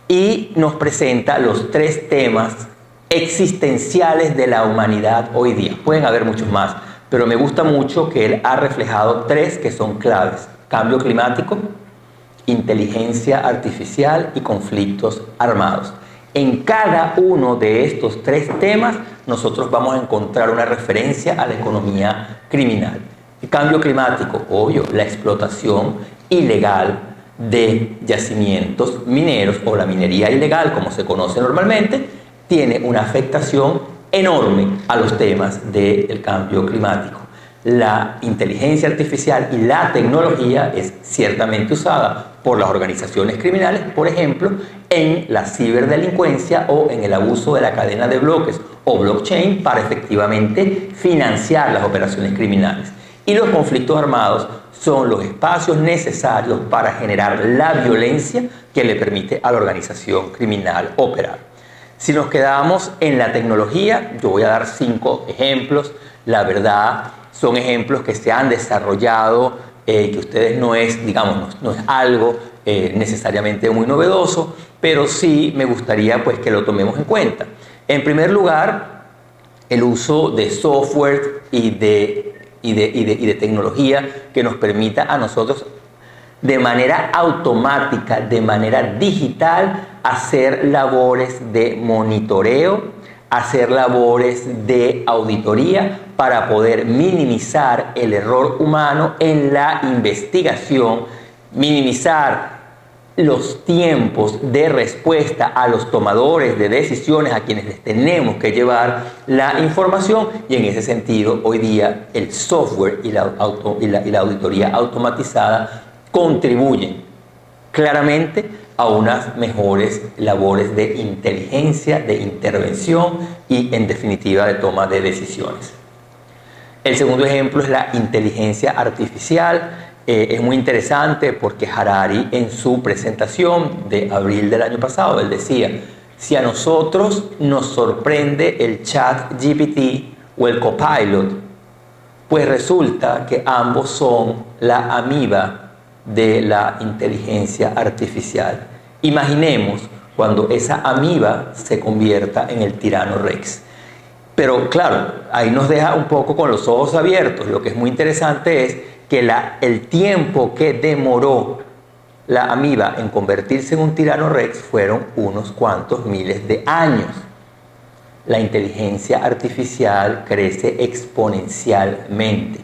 y nos presenta los 3 temas existenciales de la humanidad hoy día. Pueden haber muchos más, pero me gusta mucho que él ha reflejado 3 que son claves: cambio climático, inteligencia artificial y conflictos armados. En cada uno de estos 3 temas nosotros vamos a encontrar una referencia a la economía criminal. El cambio climático, obvio, la explotación ilegal de yacimientos mineros o la minería ilegal, como se conoce normalmente, tiene una afectación enorme a los temas del cambio climático. La inteligencia artificial y la tecnología es ciertamente usada por las organizaciones criminales, por ejemplo, en la ciberdelincuencia o en el abuso de la cadena de bloques o blockchain para efectivamente financiar las operaciones criminales. Y los conflictos armados son los espacios necesarios para generar la violencia que le permite a la organización criminal operar. Si nos quedamos en la tecnología, yo voy a dar 5 ejemplos. La verdad, son ejemplos que se han desarrollado, que ustedes no es, digamos, no es algo necesariamente muy novedoso, pero sí me gustaría pues que lo tomemos en cuenta. En primer lugar, el uso de software y de tecnología que nos permita a nosotros de manera automática, de manera digital, hacer labores de monitoreo, hacer labores de auditoría para poder minimizar el error humano en la investigación, minimizar los tiempos de respuesta a los tomadores de decisiones, a quienes les tenemos que llevar la información, y en ese sentido hoy día el software y la auditoría automatizada contribuyen claramente a unas mejores labores de inteligencia, de intervención y en definitiva de toma de decisiones. El segundo ejemplo es la inteligencia artificial. Es muy interesante porque Harari, en su presentación de abril del año pasado, él decía: si a nosotros nos sorprende el ChatGPT o el Copilot, pues resulta que ambos son la amiba de la inteligencia artificial. Imaginemos cuando esa amiba se convierta en el tirano Rex. Pero claro, ahí nos deja un poco con los ojos abiertos. Lo que es muy interesante es que el tiempo que demoró la amiba en convertirse en un tirano Rex fueron unos cuantos miles de años. La inteligencia artificial crece exponencialmente.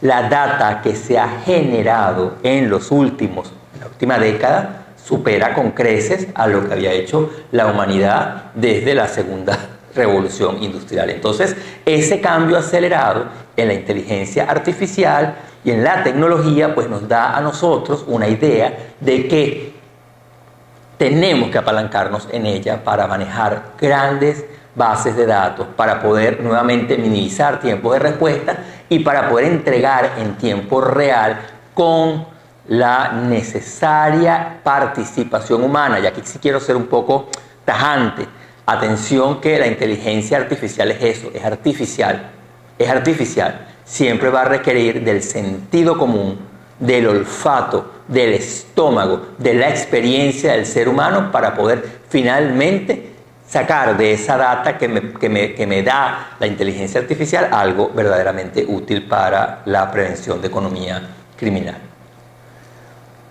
La data que se ha generado en la última década supera con creces a lo que había hecho la humanidad desde la segunda revolución industrial. Entonces, ese cambio acelerado en la inteligencia artificial y en la tecnología, pues nos da a nosotros una idea de que tenemos que apalancarnos en ella para manejar grandes bases de datos, para poder nuevamente minimizar tiempos de respuesta y para poder entregar en tiempo real con la necesaria participación humana. Y aquí sí quiero ser un poco tajante. Atención, que la inteligencia artificial es eso, es artificial. Es artificial. Siempre va a requerir del sentido común, del olfato, del estómago, de la experiencia del ser humano para poder finalmente sacar de esa data que me da la inteligencia artificial algo verdaderamente útil para la prevención de economía criminal.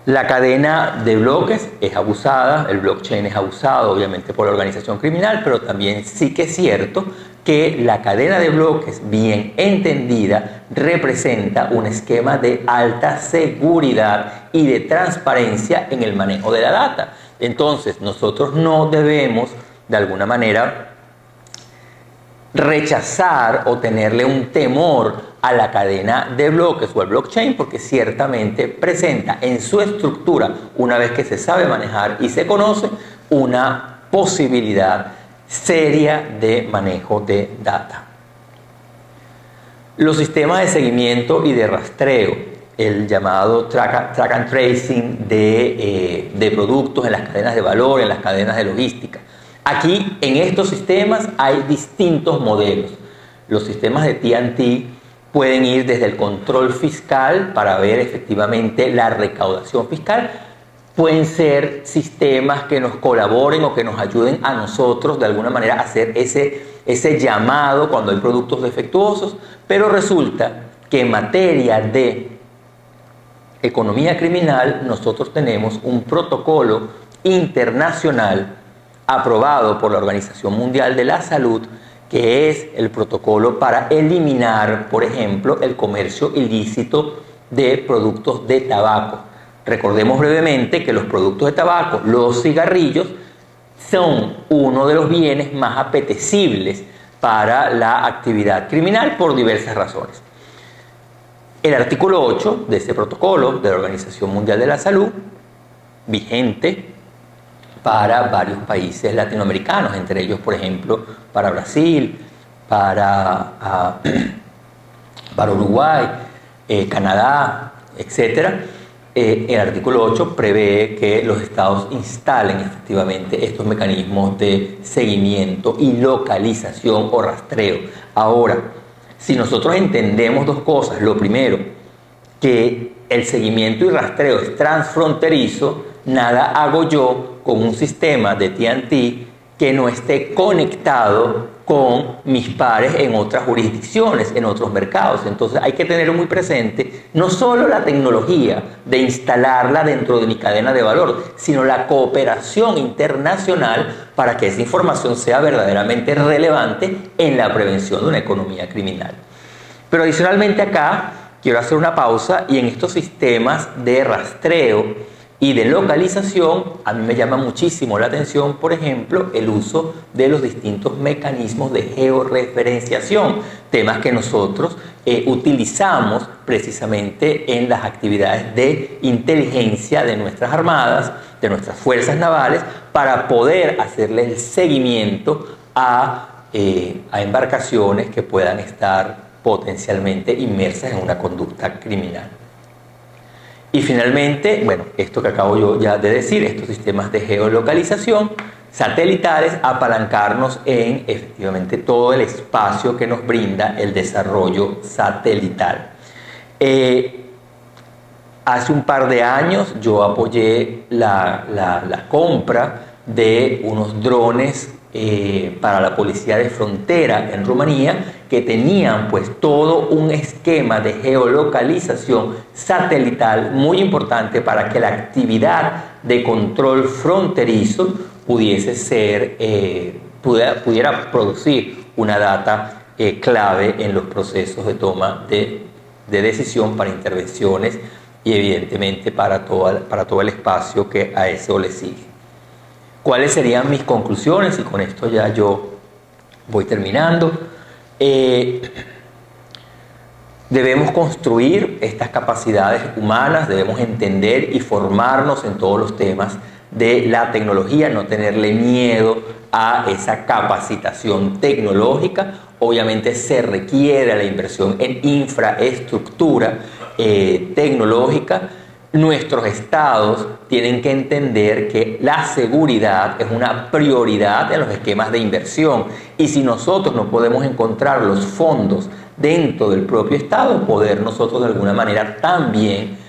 La cadena de bloques es abusada, el blockchain es abusado obviamente por la organización criminal, pero también sí que es cierto que la cadena de bloques bien entendida representa un esquema de alta seguridad y de transparencia en el manejo de la data. Entonces, nosotros no debemos de alguna manera rechazar o tenerle un temor a la cadena de bloques o al blockchain, porque ciertamente presenta en su estructura, una vez que se sabe manejar y se conoce, una posibilidad seria de manejo de data. Los sistemas de seguimiento y de rastreo, el llamado track and tracing de productos en las cadenas de valor, en las cadenas de logística. Aquí, en estos sistemas, hay distintos modelos. Los sistemas de T&T pueden ir desde el control fiscal para ver efectivamente la recaudación fiscal. Pueden ser sistemas que nos colaboren o que nos ayuden a nosotros de alguna manera a hacer ese llamado cuando hay productos defectuosos. Pero resulta que en materia de economía criminal nosotros tenemos un protocolo internacional aprobado por la Organización Mundial de la Salud, que es el protocolo para eliminar, por ejemplo, el comercio ilícito de productos de tabaco. Recordemos brevemente que los productos de tabaco, los cigarrillos, son uno de los bienes más apetecibles para la actividad criminal por diversas razones. El artículo 8 de ese protocolo de la Organización Mundial de la Salud, vigente para varios países latinoamericanos, entre ellos, por ejemplo, para Brasil, para Uruguay, Canadá, etc. El artículo 8 prevé que los estados instalen efectivamente estos mecanismos de seguimiento y localización o rastreo. Ahora, si nosotros entendemos dos cosas, lo primero, que el seguimiento y rastreo es transfronterizo, nada hago yo con un sistema de T&T que no esté conectado con mis pares en otras jurisdicciones, en otros mercados. Entonces hay que tener muy presente no solo la tecnología de instalarla dentro de mi cadena de valor, sino la cooperación internacional para que esa información sea verdaderamente relevante en la prevención de una economía criminal. Pero adicionalmente acá quiero hacer una pausa y en estos sistemas de rastreo Y de localización, a mí me llama muchísimo la atención, por ejemplo, el uso de los distintos mecanismos de georreferenciación, temas que nosotros utilizamos precisamente en las actividades de inteligencia de nuestras armadas, de nuestras fuerzas navales, para poder hacerle el seguimiento a embarcaciones que puedan estar potencialmente inmersas en una conducta criminal. Y finalmente, bueno, esto que acabo yo ya de decir, estos sistemas de geolocalización satelitales, apalancarnos en efectivamente todo el espacio que nos brinda el desarrollo satelital. Hace un par de años yo apoyé la compra de unos drones para la policía de frontera en Rumanía, que tenían pues todo un esquema de geolocalización satelital muy importante para que la actividad de control fronterizo pudiese ser, pudiera producir una data clave en los procesos de toma de decisión para intervenciones y evidentemente para todo el espacio que a eso le sigue. ¿Cuáles serían mis conclusiones? Y con esto ya yo voy terminando. Debemos construir estas capacidades humanas, debemos entender y formarnos en todos los temas de la tecnología, no tenerle miedo a esa capacitación tecnológica. Obviamente se requiere la inversión en infraestructura tecnológica. Nuestros estados tienen que entender que la seguridad es una prioridad en los esquemas de inversión, y si nosotros no podemos encontrar los fondos dentro del propio estado, poder nosotros de alguna manera también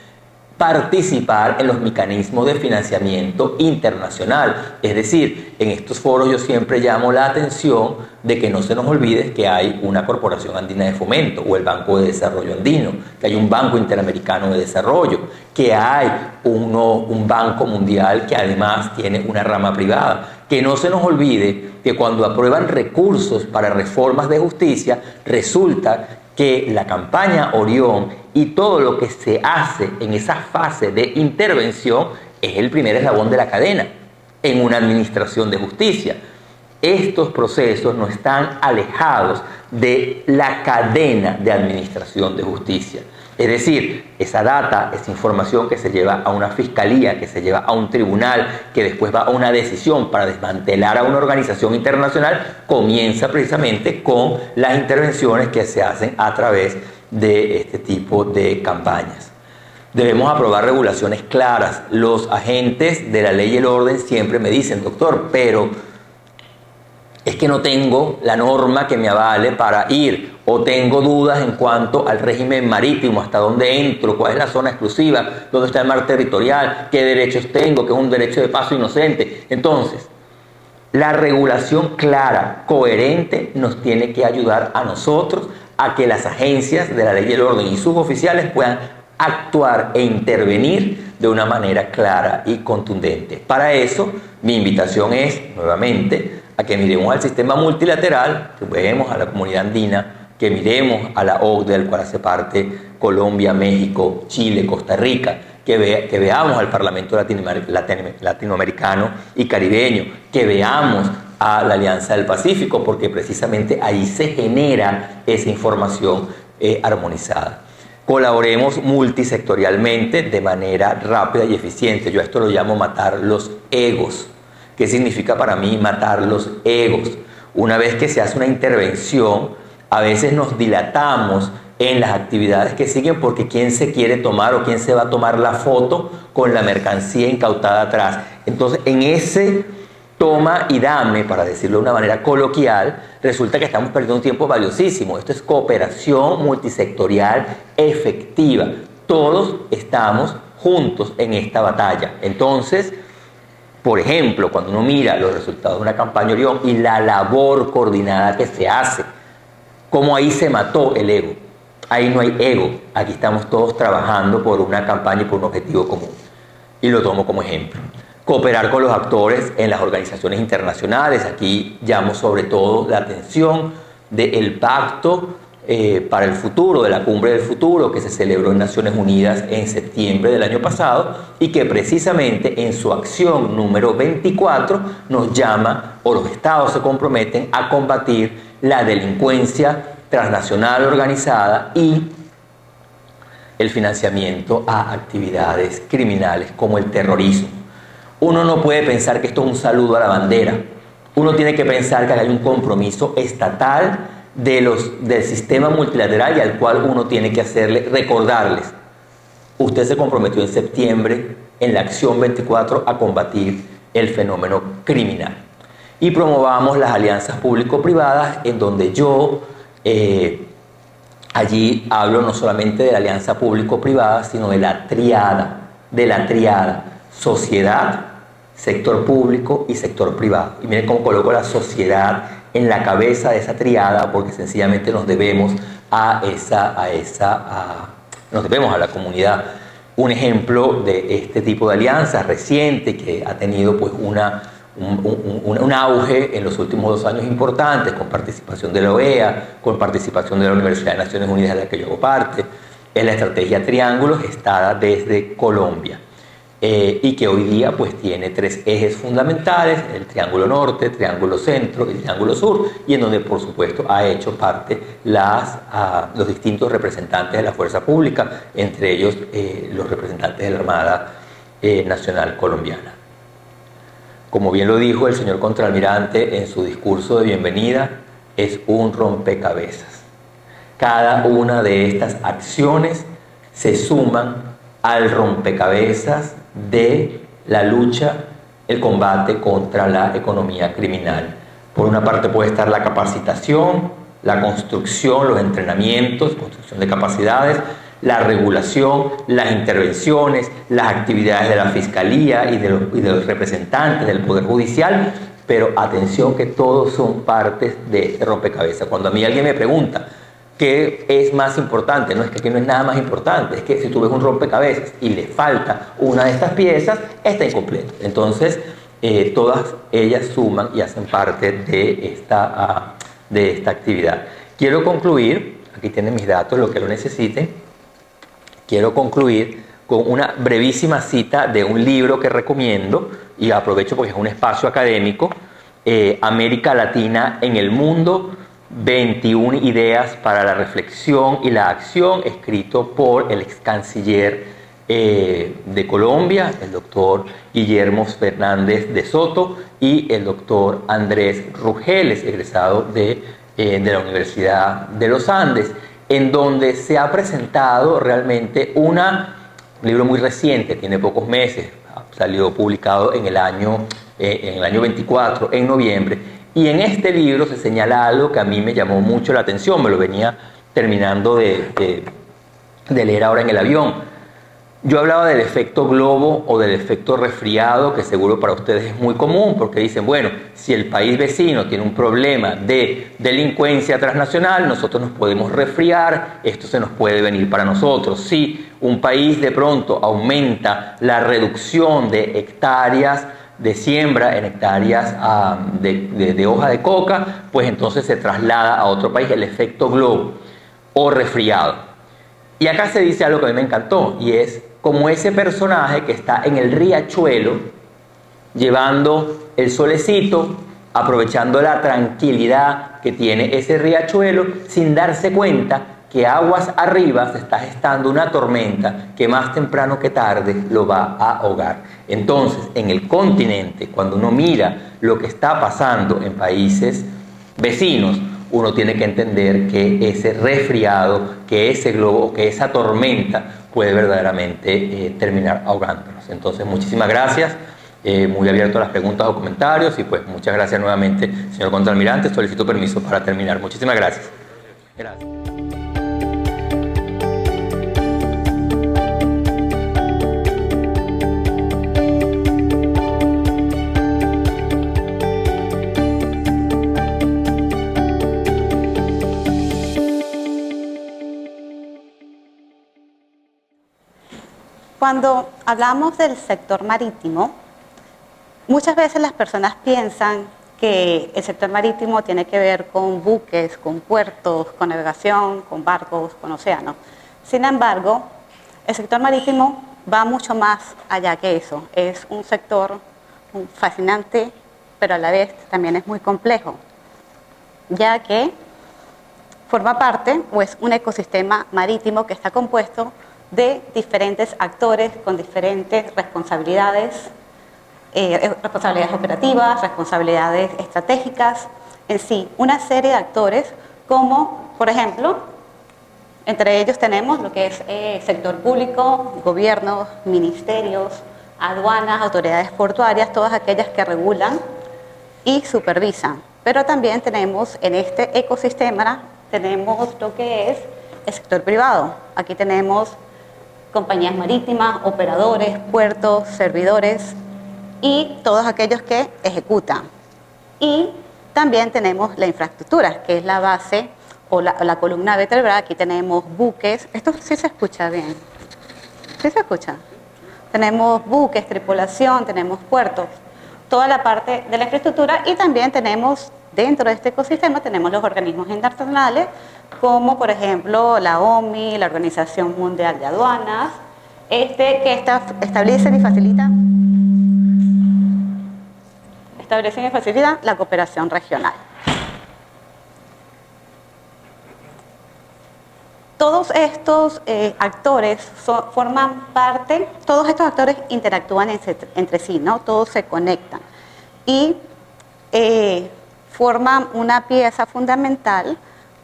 participar en los mecanismos de financiamiento internacional. Es decir, en estos foros yo siempre llamo la atención de que no se nos olvide que hay una Corporación Andina de Fomento o el Banco de Desarrollo Andino, que hay un Banco Interamericano de Desarrollo, que hay un Banco Mundial que además tiene una rama privada. Que no se nos olvide que cuando aprueban recursos para reformas de justicia, resulta que la campaña Orión y todo lo que se hace en esa fase de intervención es el primer eslabón de la cadena en una administración de justicia. Estos procesos no están alejados de la cadena de administración de justicia. Es decir, esa data, esa información que se lleva a una fiscalía, que se lleva a un tribunal, que después va a una decisión para desmantelar a una organización internacional, comienza precisamente con las intervenciones que se hacen a través de este tipo de campañas. Debemos aprobar regulaciones claras. Los agentes de la ley y el orden siempre me dicen, doctor, pero es que no tengo la norma que me avale para ir, o tengo dudas en cuanto al régimen marítimo, hasta dónde entro, cuál es la zona exclusiva, dónde está el mar territorial, qué derechos tengo, que es un derecho de paso inocente. Entonces, la regulación clara, coherente, nos tiene que ayudar a nosotros a que las agencias de la ley y el orden y sus oficiales puedan actuar e intervenir de una manera clara y contundente. Para eso, mi invitación es, nuevamente, a que miremos al sistema multilateral, que miremos a la comunidad andina, que miremos a la OCDE, del cual hace parte Colombia, México, Chile, Costa Rica, que veamos al Parlamento latinoamericano y caribeño, que veamos a la Alianza del Pacífico, porque precisamente ahí se genera esa información armonizada. Colaboremos multisectorialmente de manera rápida y eficiente. Yo a esto lo llamo matar los egos. ¿Qué significa para mí matar los egos? Una vez que se hace una intervención, a veces nos dilatamos en las actividades que siguen porque quién se quiere tomar o quién se va a tomar la foto con la mercancía incautada atrás. Entonces, en ese toma y dame, para decirlo de una manera coloquial, resulta que estamos perdiendo un tiempo valiosísimo. Esto es cooperación multisectorial efectiva. Todos estamos juntos en esta batalla. Entonces, por ejemplo, cuando uno mira los resultados de una campaña Orión y la labor coordinada que se hace, cómo ahí se mató el ego. Ahí no hay ego. Aquí estamos todos trabajando por una campaña y por un objetivo común. Y lo tomo como ejemplo. Cooperar con los actores en las organizaciones internacionales. Aquí llamo sobre todo la atención del pacto para el futuro, de la Cumbre del Futuro que se celebró en Naciones Unidas en septiembre del año pasado y que precisamente en su acción número 24 nos llama, o los estados se comprometen a combatir la delincuencia transnacional organizada y el financiamiento a actividades criminales como el terrorismo. Uno no puede pensar que esto es un saludo a la bandera. Uno tiene que pensar que hay un compromiso estatal del sistema multilateral y al cual uno tiene que recordarles. Usted se comprometió en septiembre en la acción 24 a combatir el fenómeno criminal. Y promovamos las alianzas público-privadas en donde yo allí hablo no solamente de la alianza público-privada, sino de la triada sociedad, sector público y sector privado. Y miren cómo coloco la sociedad en la cabeza de esa triada, porque sencillamente nos debemos nos debemos a la comunidad. Un ejemplo de este tipo de alianzas reciente que ha tenido pues un auge en los últimos 2 años importantes, con participación de la OEA, con participación de la Universidad de Naciones Unidas de la que yo hago parte, es la estrategia Triángulo gestada desde Colombia. Y que hoy día pues tiene 3 ejes fundamentales: el Triángulo Norte, Triángulo Centro y Triángulo Sur, y en donde por supuesto ha hecho parte los distintos representantes de la fuerza pública, entre ellos los representantes de la Armada Nacional Colombiana. Como bien lo dijo el señor contraalmirante en su discurso de bienvenida, es un rompecabezas. Cada una de estas acciones se suman al rompecabezas de la lucha, el combate contra la economía criminal. Por una parte puede estar la capacitación, la construcción, los entrenamientos, construcción de capacidades, la regulación, las intervenciones, las actividades de la Fiscalía y de los representantes del Poder Judicial, pero atención que todos son partes de este rompecabezas. Cuando a mí alguien me pregunta ¿qué es más importante? No es que aquí no es nada más importante, es que si tú ves un rompecabezas y le falta una de estas piezas, está incompleto. Entonces, todas ellas suman y hacen parte de esta actividad. Quiero concluir, aquí tienen mis datos, lo que lo necesiten. Quiero concluir con una brevísima cita de un libro que recomiendo, y aprovecho porque es un espacio académico, América Latina en el Mundo, 21 ideas para la reflexión y la acción, escrito por el ex canciller de Colombia, el doctor Guillermo Fernández de Soto, y el doctor Andrés Rugeles, egresado de la Universidad de los Andes, en donde se ha presentado realmente un libro muy reciente, tiene pocos meses, salió publicado en el año 24, en noviembre. Y en este libro se señala algo que a mí me llamó mucho la atención, me lo venía terminando de leer ahora en el avión. Yo hablaba del efecto globo o del efecto resfriado, que seguro para ustedes es muy común, porque dicen, bueno, si el país vecino tiene un problema de delincuencia transnacional, nosotros nos podemos resfriar, esto se nos puede venir para nosotros. Si un país de pronto aumenta la reducción de hectáreas de siembra en hectáreas de hoja de coca, pues entonces se traslada a otro país el efecto globo o resfriado. Y acá se dice algo que a mí me encantó, y es como ese personaje que está en el riachuelo llevando el solecito, aprovechando la tranquilidad que tiene ese riachuelo, sin darse cuenta que aguas arriba se está gestando una tormenta que más temprano que tarde lo va a ahogar. Entonces, en el continente, cuando uno mira lo que está pasando en países vecinos, uno tiene que entender que ese resfriado, que ese globo, que esa tormenta puede verdaderamente terminar ahogándonos. Entonces, muchísimas gracias. Muy abierto a las preguntas o comentarios, y pues muchas gracias nuevamente, señor contraalmirante. Solicito permiso para terminar. Muchísimas gracias. Gracias. Cuando hablamos del sector marítimo, muchas veces las personas piensan que el sector marítimo tiene que ver con buques, con puertos, con navegación, con barcos, con océanos. Sin embargo, el sector marítimo va mucho más allá que eso. Es un sector fascinante, pero a la vez también es muy complejo, ya que forma parte, o es un ecosistema marítimo que está compuesto de diferentes actores con diferentes responsabilidades, responsabilidades operativas, responsabilidades estratégicas, en sí, una serie de actores como, por ejemplo, entre ellos tenemos lo que es sector público, gobiernos, ministerios, aduanas, autoridades portuarias, todas aquellas que regulan y supervisan. Pero también tenemos en este ecosistema, tenemos lo que es el sector privado. Aquí tenemos compañías marítimas, operadores, puertos, servidores y todos aquellos que ejecutan. Y también tenemos la infraestructura, que es la base o la columna vertebral. Aquí tenemos buques. Esto sí se escucha bien. ¿Sí se escucha? Tenemos buques, tripulación, tenemos puertos, toda la parte de la infraestructura, y también tenemos, dentro de este ecosistema, tenemos los organismos internacionales, como por ejemplo la OMI, la Organización Mundial de Aduanas, que establecen y facilitan la cooperación regional. Todos estos actores forman parte, todos estos actores interactúan entre sí, ¿no? Todos se conectan y forman una pieza fundamental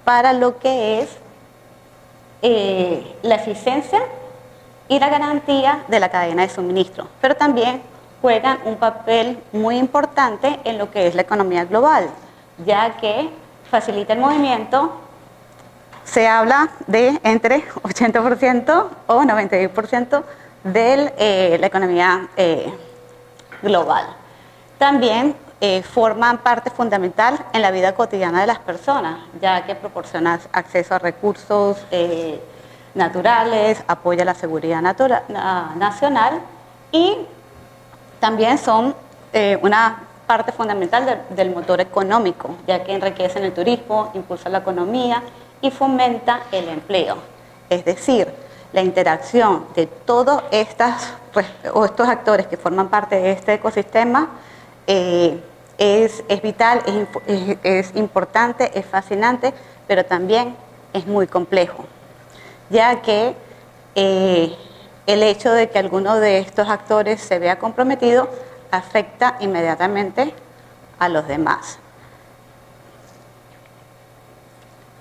para lo que es la eficiencia y la garantía de la cadena de suministro, pero también juegan un papel muy importante en lo que es la economía global, ya que facilita el movimiento. Se habla de entre 80% o 96% de la economía global. También forman parte fundamental en la vida cotidiana de las personas, ya que proporcionan acceso a recursos naturales, apoya la seguridad nacional y también son una parte fundamental del motor económico, ya que enriquecen el turismo, impulsan la economía y fomenta el empleo. Es decir, la interacción de todos estos actores que forman parte de este ecosistema es vital, es importante, es fascinante, pero también es muy complejo, ya que el hecho de que alguno de estos actores se vea comprometido afecta inmediatamente a los demás.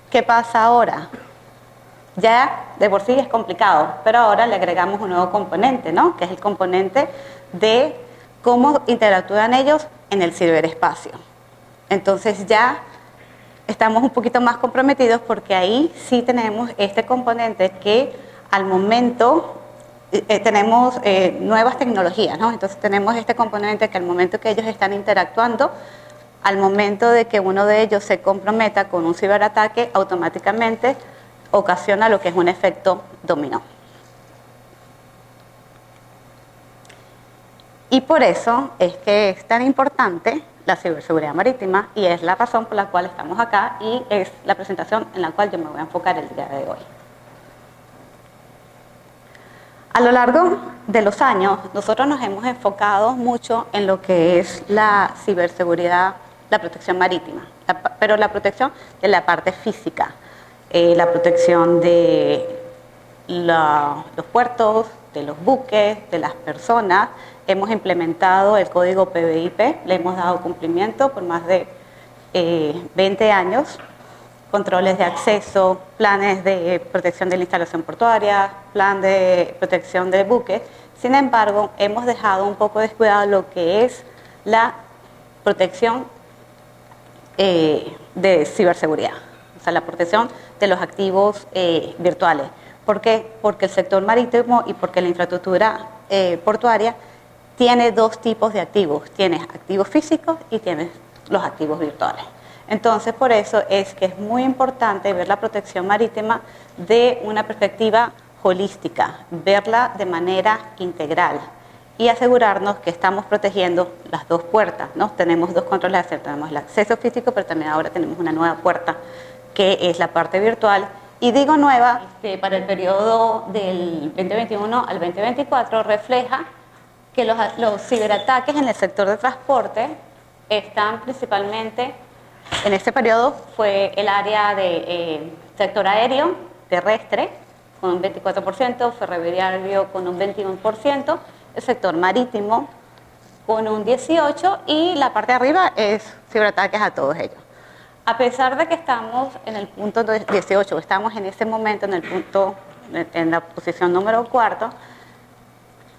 ¿Qué pasa ahora? Ya de por sí es complicado, pero ahora le agregamos un nuevo componente, ¿no? Que es el componente de cómo interactúan ellos en el ciberespacio. Entonces ya estamos un poquito más comprometidos porque ahí sí tenemos este componente que al momento tenemos nuevas tecnologías, ¿no? Entonces tenemos este componente que al momento que ellos están interactuando, al momento de que uno de ellos se comprometa con un ciberataque, automáticamente ocasiona lo que es un efecto dominó. Y por eso es que es tan importante la ciberseguridad marítima y es la razón por la cual estamos acá y es la presentación en la cual yo me voy a enfocar el día de hoy. A lo largo de los años, nosotros nos hemos enfocado mucho en lo que es la ciberseguridad, la protección marítima, pero la protección de la parte física, la protección de los puertos, de los buques, de las personas. Hemos implementado el código PBIP, le hemos dado cumplimiento por más de 20 años, controles de acceso, planes de protección de la instalación portuaria, plan de protección del buque. Sin embargo, hemos dejado un poco descuidado lo que es la protección de ciberseguridad, o sea, la protección de los activos virtuales. ¿Por qué? Porque el sector marítimo y porque la infraestructura portuaria tiene dos tipos de activos. Tienes activos físicos y tienes los activos virtuales. Entonces, por eso es que es muy importante ver la protección marítima de una perspectiva holística, verla de manera integral. y asegurarnos que estamos protegiendo las dos puertas, ¿no? Tenemos dos controles de acceso, tenemos el acceso físico, pero también ahora tenemos una nueva puerta que es la parte virtual. Y digo nueva, para el periodo del 2021 al 2024 refleja que los ciberataques en el sector de transporte están principalmente, en este periodo fue el área de sector aéreo, terrestre, con un 24%, ferroviario con un 21%, el sector marítimo con un 18% y la parte de arriba es ciberataques a todos ellos. A pesar de que estamos en el punto 18, estamos en ese momento en el punto, en la posición número 4,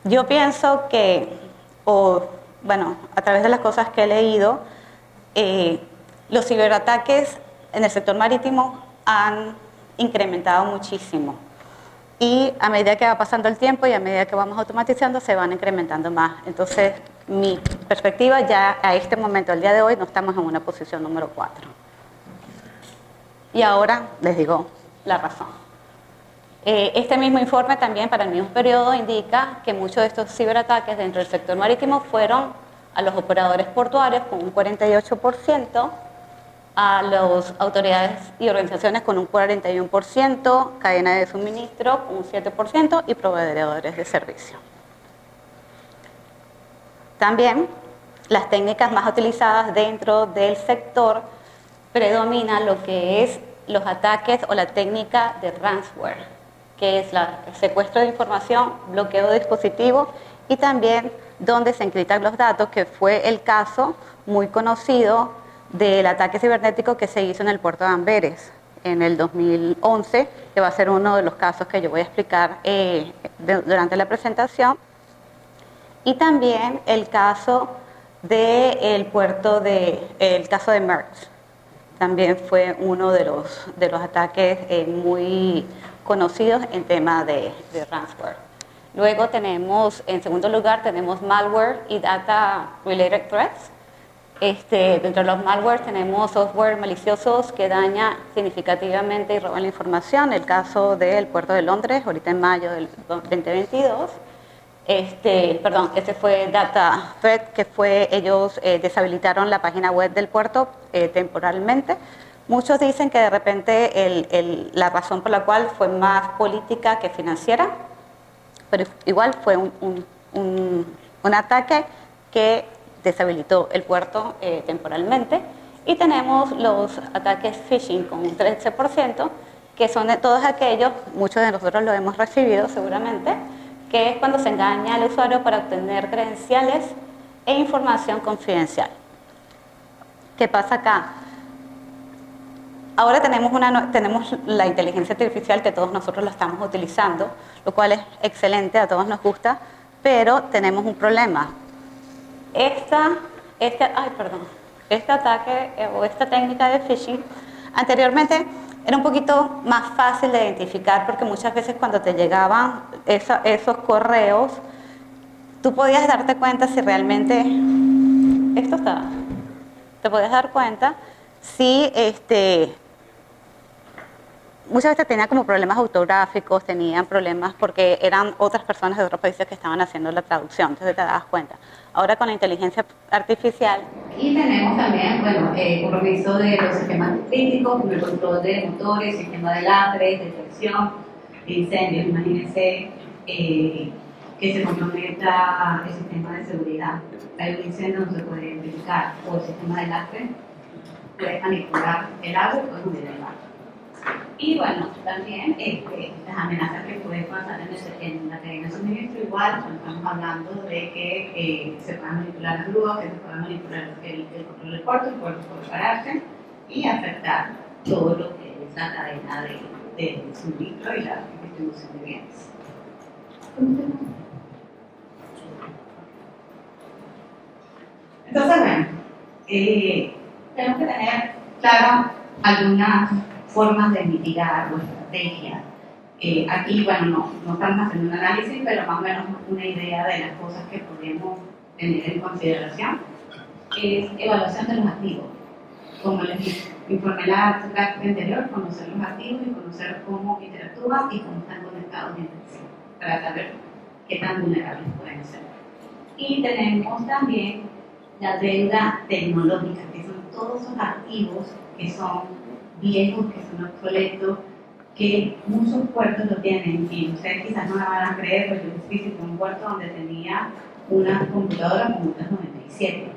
yo pienso que, a través de las cosas que he leído, los ciberataques en el sector marítimo han incrementado muchísimo. Y a medida que va pasando el tiempo y a medida que vamos automatizando, se van incrementando más. Entonces, mi perspectiva ya a este momento, al día de hoy, no estamos en una posición número 4. Y ahora les digo la razón. Este mismo informe también para el mismo periodo indica que muchos de estos ciberataques dentro del sector marítimo fueron a los operadores portuarios con un 48%, a las autoridades y organizaciones con un 41%, cadena de suministro con un 7% y proveedores de servicio. También las técnicas más utilizadas dentro del sector predominan lo que es los ataques o la técnica de ransomware, que es el secuestro de información, bloqueo de dispositivos y también donde se encriptan los datos, que fue el caso muy conocido del ataque cibernético que se hizo en el puerto de Amberes en el 2011, que va a ser uno de los casos que yo voy a explicar durante la presentación. Y también el caso del el caso de Maersk. También fue uno de los ataques muy conocidos en tema de ransomware. Luego tenemos, en segundo lugar, tenemos malware y data related threats. Dentro de los malware tenemos software maliciosos que daña significativamente y roban la información. El caso del puerto de Londres, ahorita en mayo del 2022. Este fue Data Threat, que ellos deshabilitaron la página web del puerto temporalmente. Muchos dicen que de repente la razón por la cual fue más política que financiera, pero igual fue un ataque que deshabilitó el puerto temporalmente. Y tenemos los ataques phishing con un 13%, que son de todos aquellos, muchos de nosotros lo hemos recibido seguramente, que es cuando se engaña al usuario para obtener credenciales e información confidencial. ¿Qué pasa acá? Ahora tenemos la inteligencia artificial que todos nosotros la estamos utilizando, lo cual es excelente, a todos nos gusta, pero tenemos un problema. Este ataque o esta técnica de phishing anteriormente era un poquito más fácil de identificar porque muchas veces cuando te llegaban esos correos, tú podías darte cuenta si realmente te podías dar cuenta si muchas veces tenían como problemas ortográficos, tenían problemas porque eran otras personas de otros países que estaban haciendo la traducción, entonces te das cuenta. Ahora con la inteligencia artificial. Y tenemos también, compromiso de los sistemas críticos, como el control de motores, sistema de lastres, detección de incendios. Imagínense que se comprometa el sistema de seguridad. Hay un incendio, no se puede identificar, o el sistema de lastre puede manipular el agua y puede hundir el mar. Y bueno, también las amenazas que pueden pasar en la cadena de suministro, igual cuando estamos hablando de que se puedan manipular las grúas, que se pueda manipular el control del puerto, el puerto puede pararse y afectar todo lo que es la cadena de suministro y la distribución de bienes. Entonces, bueno, tenemos que tener claro algunas formas de mitigar o estrategias. Aquí, bueno, no estamos haciendo un análisis, pero más o menos una idea de las cosas que podemos tener en consideración es evaluación de los activos. Como les informé la clase anterior, conocer los activos y conocer cómo interactúan y cómo están conectados entre sí, para saber qué tan vulnerables pueden ser. Y tenemos también la deuda tecnológica, que son todos esos activos que son viejos, que son obsoletos, que muchos puertos lo tienen. Y ustedes quizás no me van a creer, pero yo visité un puerto donde tenía una computadora con Windows 97.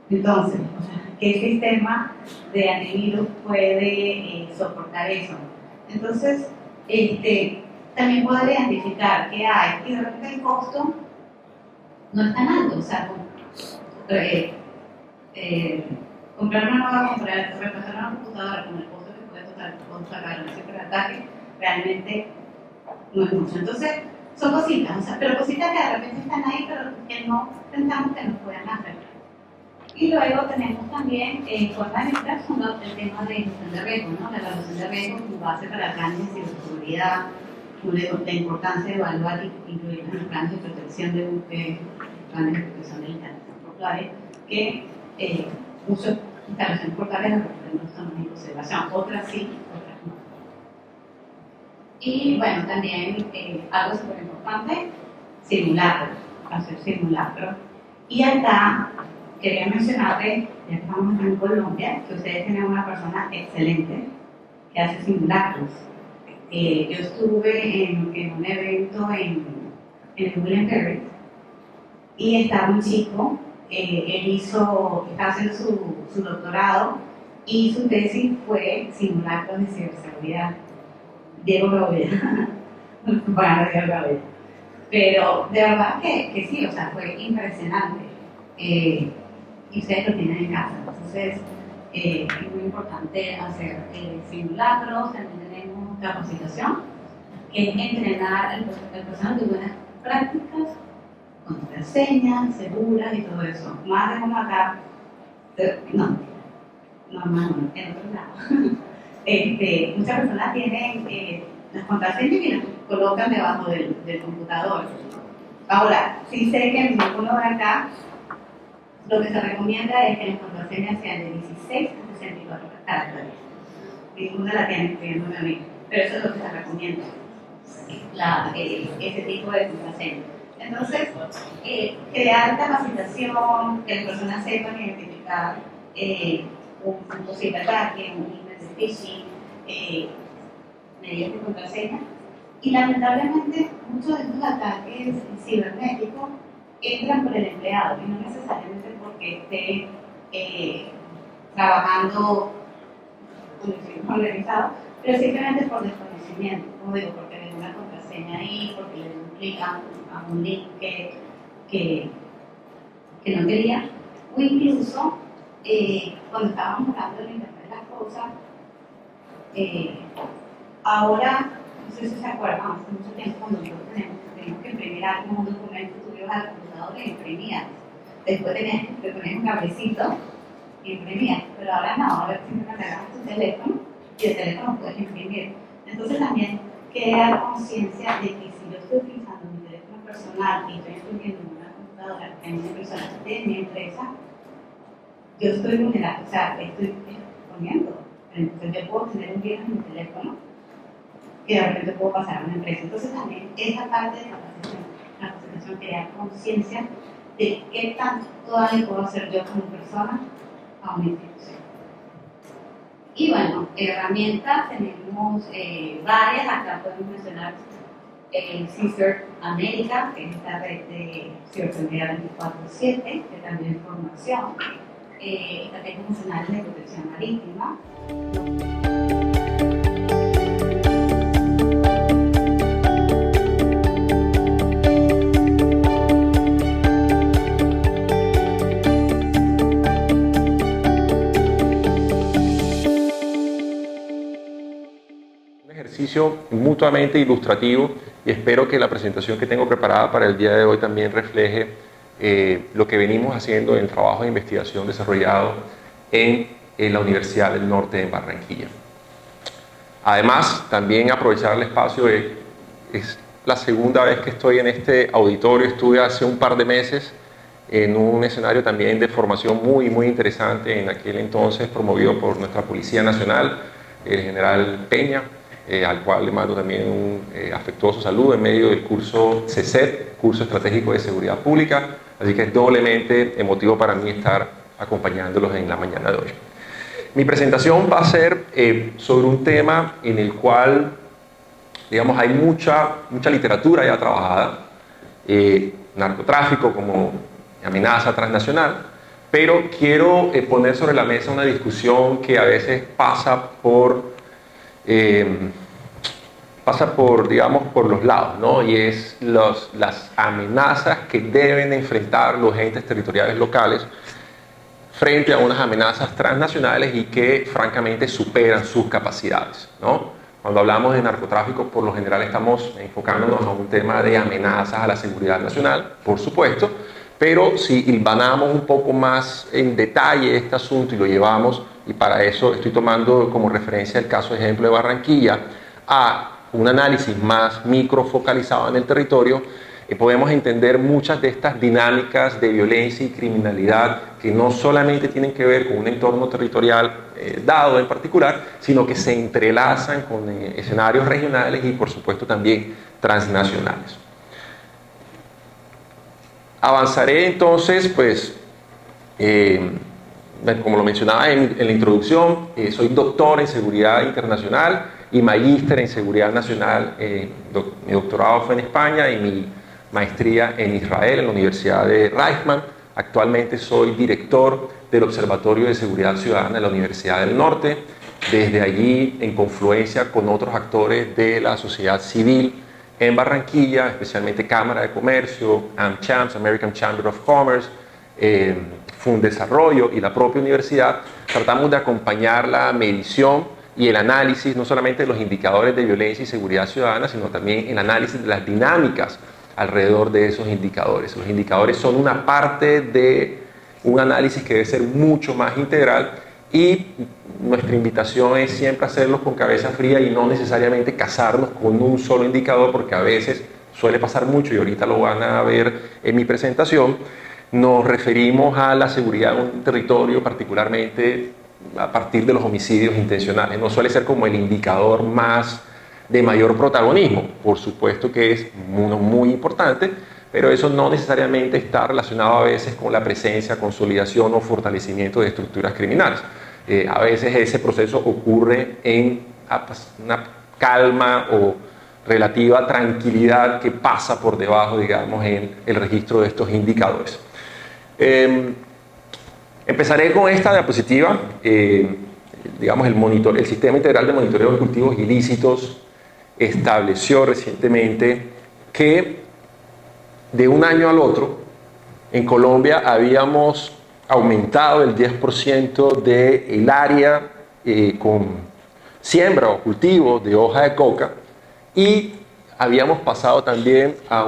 Entonces, o sea, ¿qué sistema de antivirus puede soportar eso? Entonces, también poder identificar qué hay, y de repente el costo no es tan alto. O sea, comprar una nueva reemplazar una computadora con el costo que puede total con sacar un ciberataque realmente no es mucho. Entonces, son cositas, o sea, pero cositas que de repente están ahí, pero que no pensamos que nos puedan afectar. Y luego tenemos también formas de evitar el tema de gestión de riesgo, ¿no? La evaluación de riesgo como base para planes de ciberseguridad, la importancia de evaluar y incluir en los planes de protección de buques, planes de protección de instalaciones portuarias, que muchas instalaciones portuarias no están en consideración, otras sí, otras no. Y bueno, también algo súper importante, simulacros, hacer simulacros. Y acá quería mencionarles, ya que estamos en Colombia, que ustedes tienen una persona excelente que hace simulacros. Yo estuve en un evento en William Perry y estaba un chico, él estaba haciendo su doctorado y su tesis fue simulacros de ciberseguridad. Diego Gabriel. Bueno, Diego Gabriel. Pero de verdad que sí, o sea, fue impresionante. Y ustedes lo tienen en casa. Entonces, es muy importante hacer simulacros. También tenemos capacitación, que es entrenar al personal de buenas prácticas, contraseñas seguras y todo eso. Más de uno acá, no, en otro lado. Muchas personas tienen las contraseñas y las colocan debajo del computador. Ahora, sí sé que en alguno de acá lo que se recomienda es que las contraseñas sean de 16 a 64 caracteres. Ninguna la tiene escribiendo a mí, pero eso es lo que se recomienda, ese tipo de contraseñas. Entonces, crear capacitación, que las personas sepan identificar un posible ataque, un email de phishing, mediante contraseña. Y lamentablemente, muchos de estos ataques cibernéticos entran por el empleado y no necesariamente porque esté trabajando organizado, pero simplemente por desconocimiento, como digo, porque le dan una contraseña ahí, porque le dan un clic a un link que no quería, o incluso cuando estábamos hablando del Internet de las cosas, ahora, no sé si se acuerdan, hace mucho tiempo cuando nosotros teníamos que imprimir algo, un documento, tú ibas al computador y imprimías. Después te ponías un cablecito y imprimías, pero ahora no, ahora simplemente agarras tu teléfono y el teléfono puedes imprimir. Entonces también crear conciencia de que si yo estoy utilizando mi teléfono personal y estoy imprimiendo en una computadora en una persona de mi empresa, yo estoy vulnerable, o sea, estoy exponiendo. Entonces yo puedo tener un virus en mi teléfono que de repente puedo pasar a una empresa. Entonces también esa parte de la capacitación, crear conciencia de qué tanto todavía puedo hacer yo como persona a una institución. Y bueno, herramientas tenemos varias, acá podemos mencionar el CSIRT América, que es esta red de ciberseguridad 24/7, que también es formación, estrategias nacionales de protección marítima. Ejercicio mutuamente ilustrativo y espero que la presentación que tengo preparada para el día de hoy también refleje lo que venimos haciendo en el trabajo de investigación desarrollado en la Universidad del Norte de Barranquilla. Además, también aprovechar el espacio, es la segunda vez que estoy en este auditorio, estuve hace un par de meses en un escenario también de formación muy interesante, en aquel entonces promovido por nuestra Policía Nacional, el general Peña, al cual le mando también un afectuoso saludo en medio del curso CECET curso estratégico de seguridad pública, así que es doblemente emotivo para mí estar acompañándolos en la mañana de hoy. Mi presentación va a ser sobre un tema en el cual, digamos, hay mucha literatura ya trabajada, narcotráfico como amenaza transnacional, pero quiero poner sobre la mesa una discusión que a veces pasa por digamos, por los lados, ¿no? Y es las amenazas que deben enfrentar los entes territoriales locales frente a unas amenazas transnacionales y que francamente superan sus capacidades, ¿no? Cuando hablamos de narcotráfico, por lo general estamos enfocándonos a un tema de amenazas a la seguridad nacional, por supuesto, pero si hilvanamos un poco más en detalle este asunto y lo llevamos, y para eso estoy tomando como referencia el caso ejemplo de Barranquilla, a un análisis más microfocalizado en el territorio, podemos entender muchas de estas dinámicas de violencia y criminalidad que no solamente tienen que ver con un entorno territorial dado en particular, sino que se entrelazan con escenarios regionales y por supuesto también transnacionales. Avanzaré entonces, pues, como lo mencionaba en la introducción, soy doctor en seguridad internacional y magíster en seguridad nacional. Mi doctorado fue en España y mi maestría en Israel, en la Universidad de Reichman. Actualmente soy director del Observatorio de Seguridad Ciudadana de la Universidad del Norte. Desde allí, en confluencia con otros actores de la sociedad civil en Barranquilla, especialmente Cámara de Comercio, AmChams, American Chamber of Commerce, Fundesarrollo y la propia universidad, tratamos de acompañar la medición y el análisis no solamente de los indicadores de violencia y seguridad ciudadana, sino también el análisis de las dinámicas alrededor de esos indicadores. Los indicadores son una parte de un análisis que debe ser mucho más integral y nuestra invitación es siempre hacerlo con cabeza fría y no necesariamente casarnos con un solo indicador, porque a veces suele pasar mucho y ahorita lo van a ver en mi presentación. Nos referimos a la seguridad de un territorio particularmente a partir de los homicidios intencionales. No suele ser como el indicador más de mayor protagonismo, por supuesto que es uno muy importante, pero eso no necesariamente está relacionado a veces con la presencia, consolidación o fortalecimiento de estructuras criminales. A veces ese proceso ocurre en una calma o relativa tranquilidad que pasa por debajo, digamos, en el registro de estos indicadores. Empezaré con esta diapositiva, digamos, el Sistema Integral de Monitoreo de Cultivos Ilícitos estableció recientemente que de un año al otro en Colombia habíamos aumentado el 10% del área con siembra o cultivo de hoja de coca y habíamos pasado también a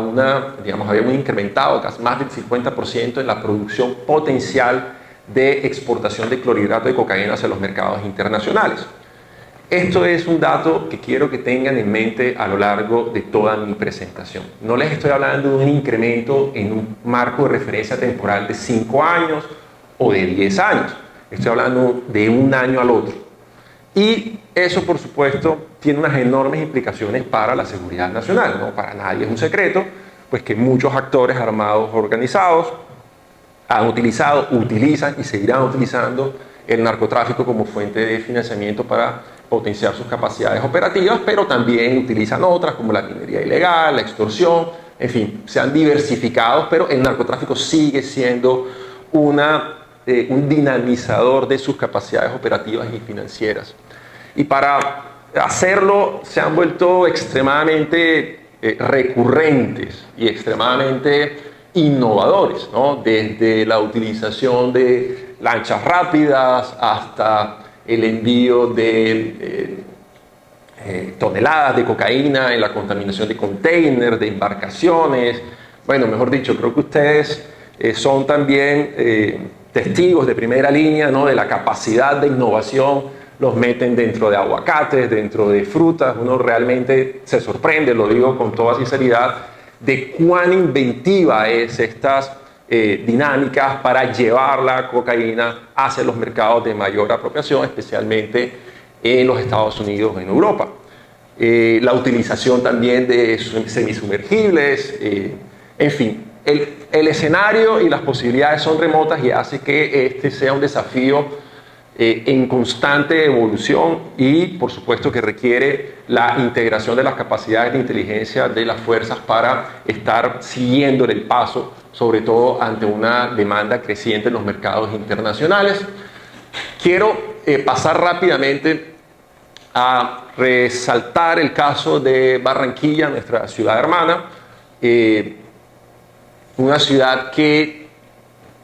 habíamos incrementado casi más del 50% en la producción potencial de exportación de clorhidrato de cocaína hacia los mercados internacionales. Esto es un dato que quiero que tengan en mente a lo largo de toda mi presentación. No les estoy hablando de un incremento en un marco de referencia temporal de 5 años o de 10 años. Estoy hablando de un año al otro. Y eso, por supuesto, tiene unas enormes implicaciones para la seguridad nacional, ¿no? Para nadie es un secreto, pues que muchos actores armados organizados han utilizado, utilizan y seguirán utilizando el narcotráfico como fuente de financiamiento para potenciar sus capacidades operativas, pero también utilizan otras como la minería ilegal, la extorsión, en fin, se han diversificado, pero el narcotráfico sigue siendo un dinamizador de sus capacidades operativas y financieras. Y para hacerlo se han vuelto extremadamente recurrentes y extremadamente innovadores, ¿no? Desde la utilización de lanchas rápidas hasta el envío de toneladas de cocaína en la contaminación de containers, de embarcaciones. Bueno, mejor dicho, creo que ustedes son también testigos de primera línea, ¿no? De la capacidad de innovación. Los meten dentro de aguacates, dentro de frutas. Uno realmente se sorprende, lo digo con toda sinceridad, de cuán inventiva es estas dinámicas para llevar la cocaína hacia los mercados de mayor apropiación, especialmente en los Estados Unidos o en Europa. La utilización también de semisumergibles, En fin, el escenario y las posibilidades son remotas y hace que este sea un desafío en constante evolución y, por supuesto, que requiere la integración de las capacidades de inteligencia de las fuerzas para estar siguiendo el paso, sobre todo ante una demanda creciente en los mercados internacionales. Quiero pasar rápidamente a resaltar el caso de Barranquilla, nuestra ciudad hermana, una ciudad que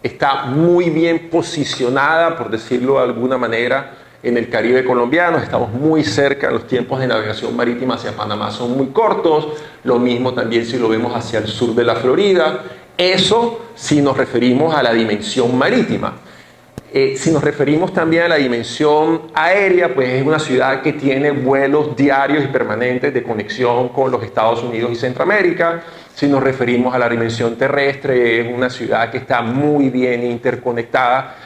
está muy bien posicionada, por decirlo de alguna manera, en el Caribe colombiano. Estamos muy cerca, los tiempos de navegación marítima hacia Panamá son muy cortos, lo mismo también si lo vemos hacia el sur de la Florida. Eso si nos referimos a la dimensión marítima. Si nos referimos también a la dimensión aérea, pues es una ciudad que tiene vuelos diarios y permanentes de conexión con los Estados Unidos y Centroamérica. Si nos referimos a la dimensión terrestre, es una ciudad que está muy bien interconectada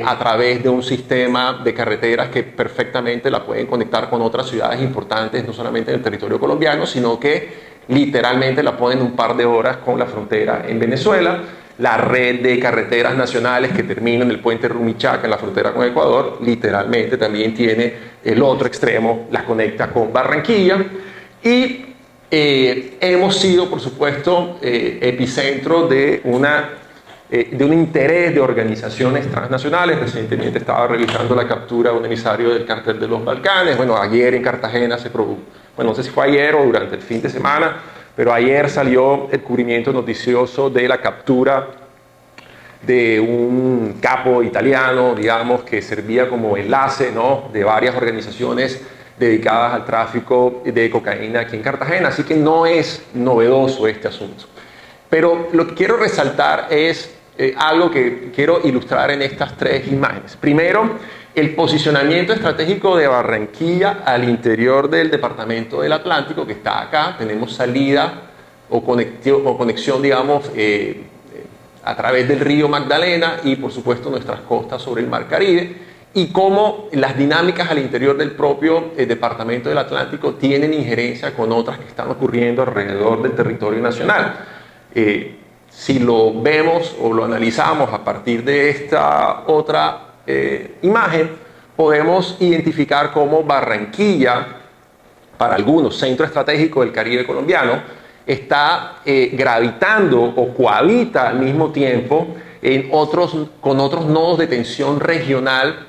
a través de un sistema de carreteras que perfectamente la pueden conectar con otras ciudades importantes, no solamente en el territorio colombiano, sino que literalmente la ponen un par de horas con la frontera en Venezuela. La red de carreteras nacionales que termina en el puente Rumichaca, en la frontera con Ecuador, literalmente también tiene el otro extremo, la conecta con Barranquilla. Y hemos sido, por supuesto, epicentro de un interés de organizaciones transnacionales. Recientemente estaba revisando la captura de un emisario del Cártel de los Balcanes. Bueno, ayer en Cartagena se produjo, bueno, no sé si fue ayer o durante el fin de semana, pero ayer salió el cubrimiento noticioso de la captura de un capo italiano, digamos, que servía como enlace, ¿no?, de varias organizaciones dedicadas al tráfico de cocaína aquí en Cartagena. Así que no es novedoso este asunto. Pero lo que quiero resaltar es algo que quiero ilustrar en estas tres imágenes. Primero, el posicionamiento estratégico de Barranquilla al interior del departamento del Atlántico, que está acá. Tenemos salida o conexión, digamos, a través del río Magdalena y, por supuesto, nuestras costas sobre el Mar Caribe, y cómo las dinámicas al interior del propio departamento del Atlántico tienen injerencia con otras que están ocurriendo alrededor del territorio nacional. Si lo vemos o lo analizamos a partir de esta otra imagen, podemos identificar cómo Barranquilla, para algunos, centro estratégico del Caribe colombiano, está gravitando o cohabita al mismo tiempo con otros nodos de tensión regional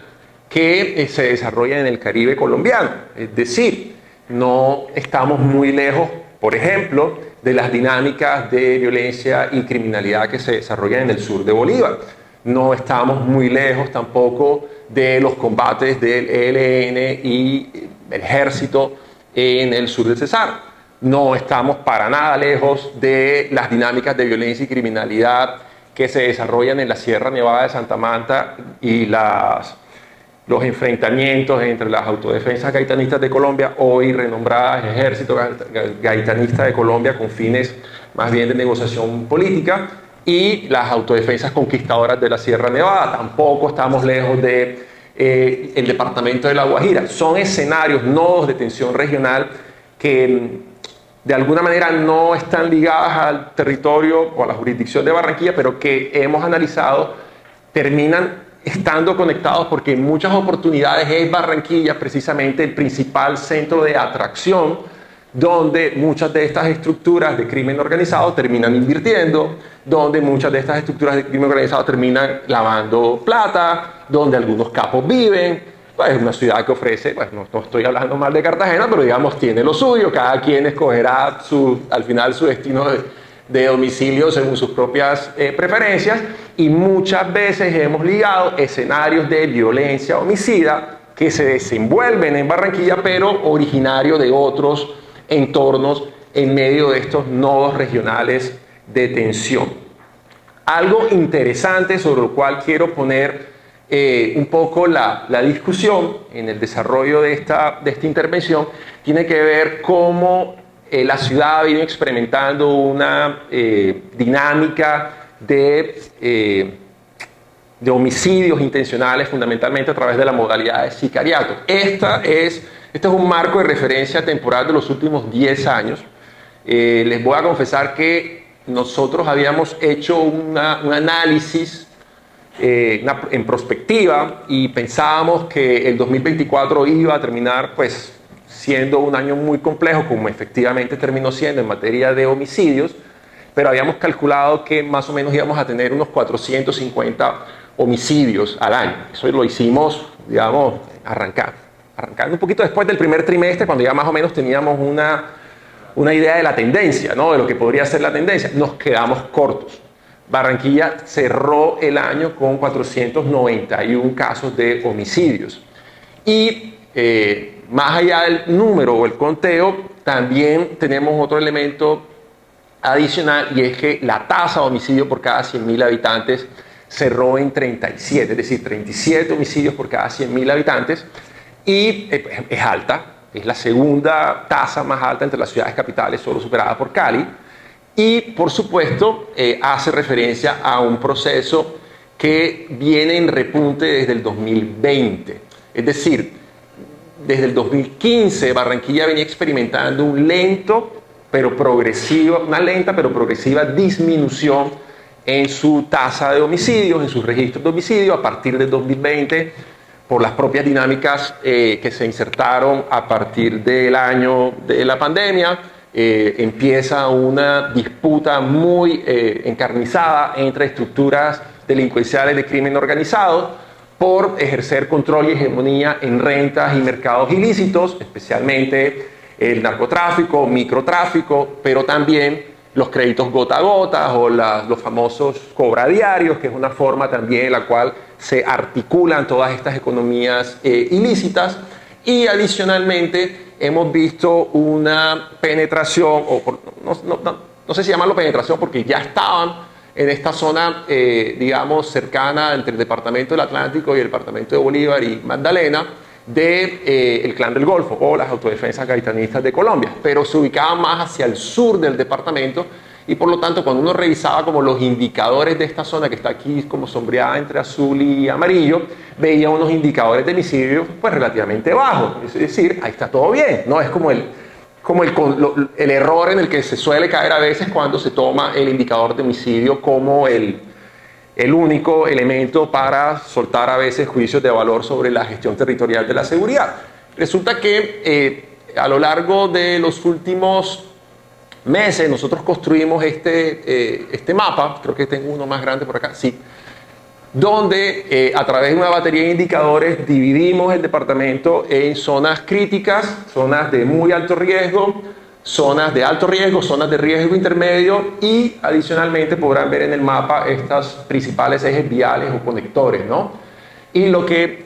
que se desarrollan en el Caribe colombiano. Es decir, no estamos muy lejos, por ejemplo, de las dinámicas de violencia y criminalidad que se desarrollan en el sur de Bolívar. No estamos muy lejos tampoco de los combates del ELN y el ejército en el sur del Cesar. No estamos para nada lejos de las dinámicas de violencia y criminalidad que se desarrollan en la Sierra Nevada de Santa Marta y los enfrentamientos entre las autodefensas gaitanistas de Colombia, hoy renombradas Ejército Gaitanista de Colombia con fines más bien de negociación política, y las autodefensas conquistadoras de la Sierra Nevada. Tampoco estamos lejos de el departamento de La Guajira. Son escenarios, nodos de tensión regional que de alguna manera no están ligadas al territorio o a la jurisdicción de Barranquilla, pero que hemos analizado terminan estando conectados porque en muchas oportunidades es Barranquilla precisamente el principal centro de atracción donde muchas de estas estructuras de crimen organizado terminan invirtiendo, donde muchas de estas estructuras de crimen organizado terminan lavando plata, donde algunos capos viven. Pues es una ciudad que ofrece, pues no estoy hablando mal de Cartagena, pero digamos tiene lo suyo, cada quien escogerá al final su destino de domicilio según sus propias preferencias, y muchas veces hemos ligado escenarios de violencia homicida que se desenvuelven en Barranquilla, pero originarios de otros entornos en medio de estos nodos regionales de tensión. Algo interesante sobre lo cual quiero poner un poco la discusión en el desarrollo de esta intervención tiene que ver cómo la ciudad ha venido experimentando una dinámica de homicidios intencionales, fundamentalmente a través de la modalidad de sicariato. Este es un marco de referencia temporal de los últimos 10 años. Les voy a confesar que nosotros habíamos hecho un análisis en prospectiva y pensábamos que el 2024 iba a terminar pues siendo un año muy complejo, como efectivamente terminó siendo en materia de homicidios, pero habíamos calculado que más o menos íbamos a tener unos 450 homicidios al año. Eso lo hicimos, digamos, arrancando un poquito después del primer trimestre, cuando ya más o menos teníamos una idea de la tendencia, ¿no? De lo que podría ser la tendencia. Nos quedamos cortos. Barranquilla cerró el año con 491 casos de homicidios. Y más allá del número o el conteo, también tenemos otro elemento adicional, y es que la tasa de homicidio por cada 100.000 habitantes cerró en 37, es decir, 37 homicidios por cada 100.000 habitantes, y es alta, es la segunda tasa más alta entre las ciudades capitales, solo superada por Cali, y por supuesto hace referencia a un proceso que viene en repunte desde el 2020, es decir, desde el 2015 Barranquilla venía experimentando una lenta pero progresiva disminución en su tasa de homicidios, en sus registros de homicidio. A partir del 2020, por las propias dinámicas que se insertaron a partir del año de la pandemia, empieza una disputa muy encarnizada entre estructuras delincuenciales de crimen organizado por ejercer control y hegemonía en rentas y mercados ilícitos, especialmente el narcotráfico, microtráfico, pero también los créditos gota a gota o los famosos cobradiarios, que es una forma también en la cual se articulan todas estas economías ilícitas. Y adicionalmente hemos visto una penetración, no sé si llamarlo penetración, porque ya estaban en esta zona, digamos, cercana entre el departamento del Atlántico y el departamento de Bolívar y Magdalena, del Clan del Golfo o las autodefensas gaitanistas de Colombia, pero se ubicaban más hacia el sur del departamento, y por lo tanto cuando uno revisaba como los indicadores de esta zona que está aquí como sombreada entre azul y amarillo, veía unos indicadores de homicidios pues relativamente bajos, es decir, ahí está todo bien, ¿no? Es como el error en el que se suele caer a veces cuando se toma el indicador de homicidio como el único elemento para soltar a veces juicios de valor sobre la gestión territorial de la seguridad. Resulta que a lo largo de los últimos meses nosotros construimos este mapa, creo que tengo uno más grande por acá, sí, donde a través de una batería de indicadores dividimos el departamento en zonas críticas, zonas de muy alto riesgo, zonas de alto riesgo, zonas de riesgo intermedio, y adicionalmente podrán ver en el mapa estas principales ejes viales o conectores, ¿no? Y lo que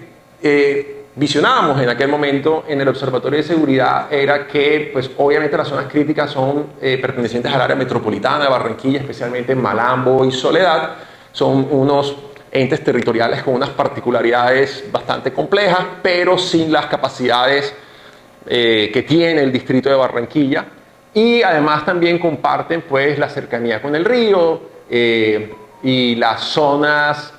visionábamos en aquel momento en el Observatorio de Seguridad era que, pues obviamente las zonas críticas son pertenecientes al área metropolitana de Barranquilla, especialmente Malambo y Soledad, son unos entes territoriales con unas particularidades bastante complejas, pero sin las capacidades que tiene el distrito de Barranquilla, y además también comparten pues la cercanía con el río y las zonas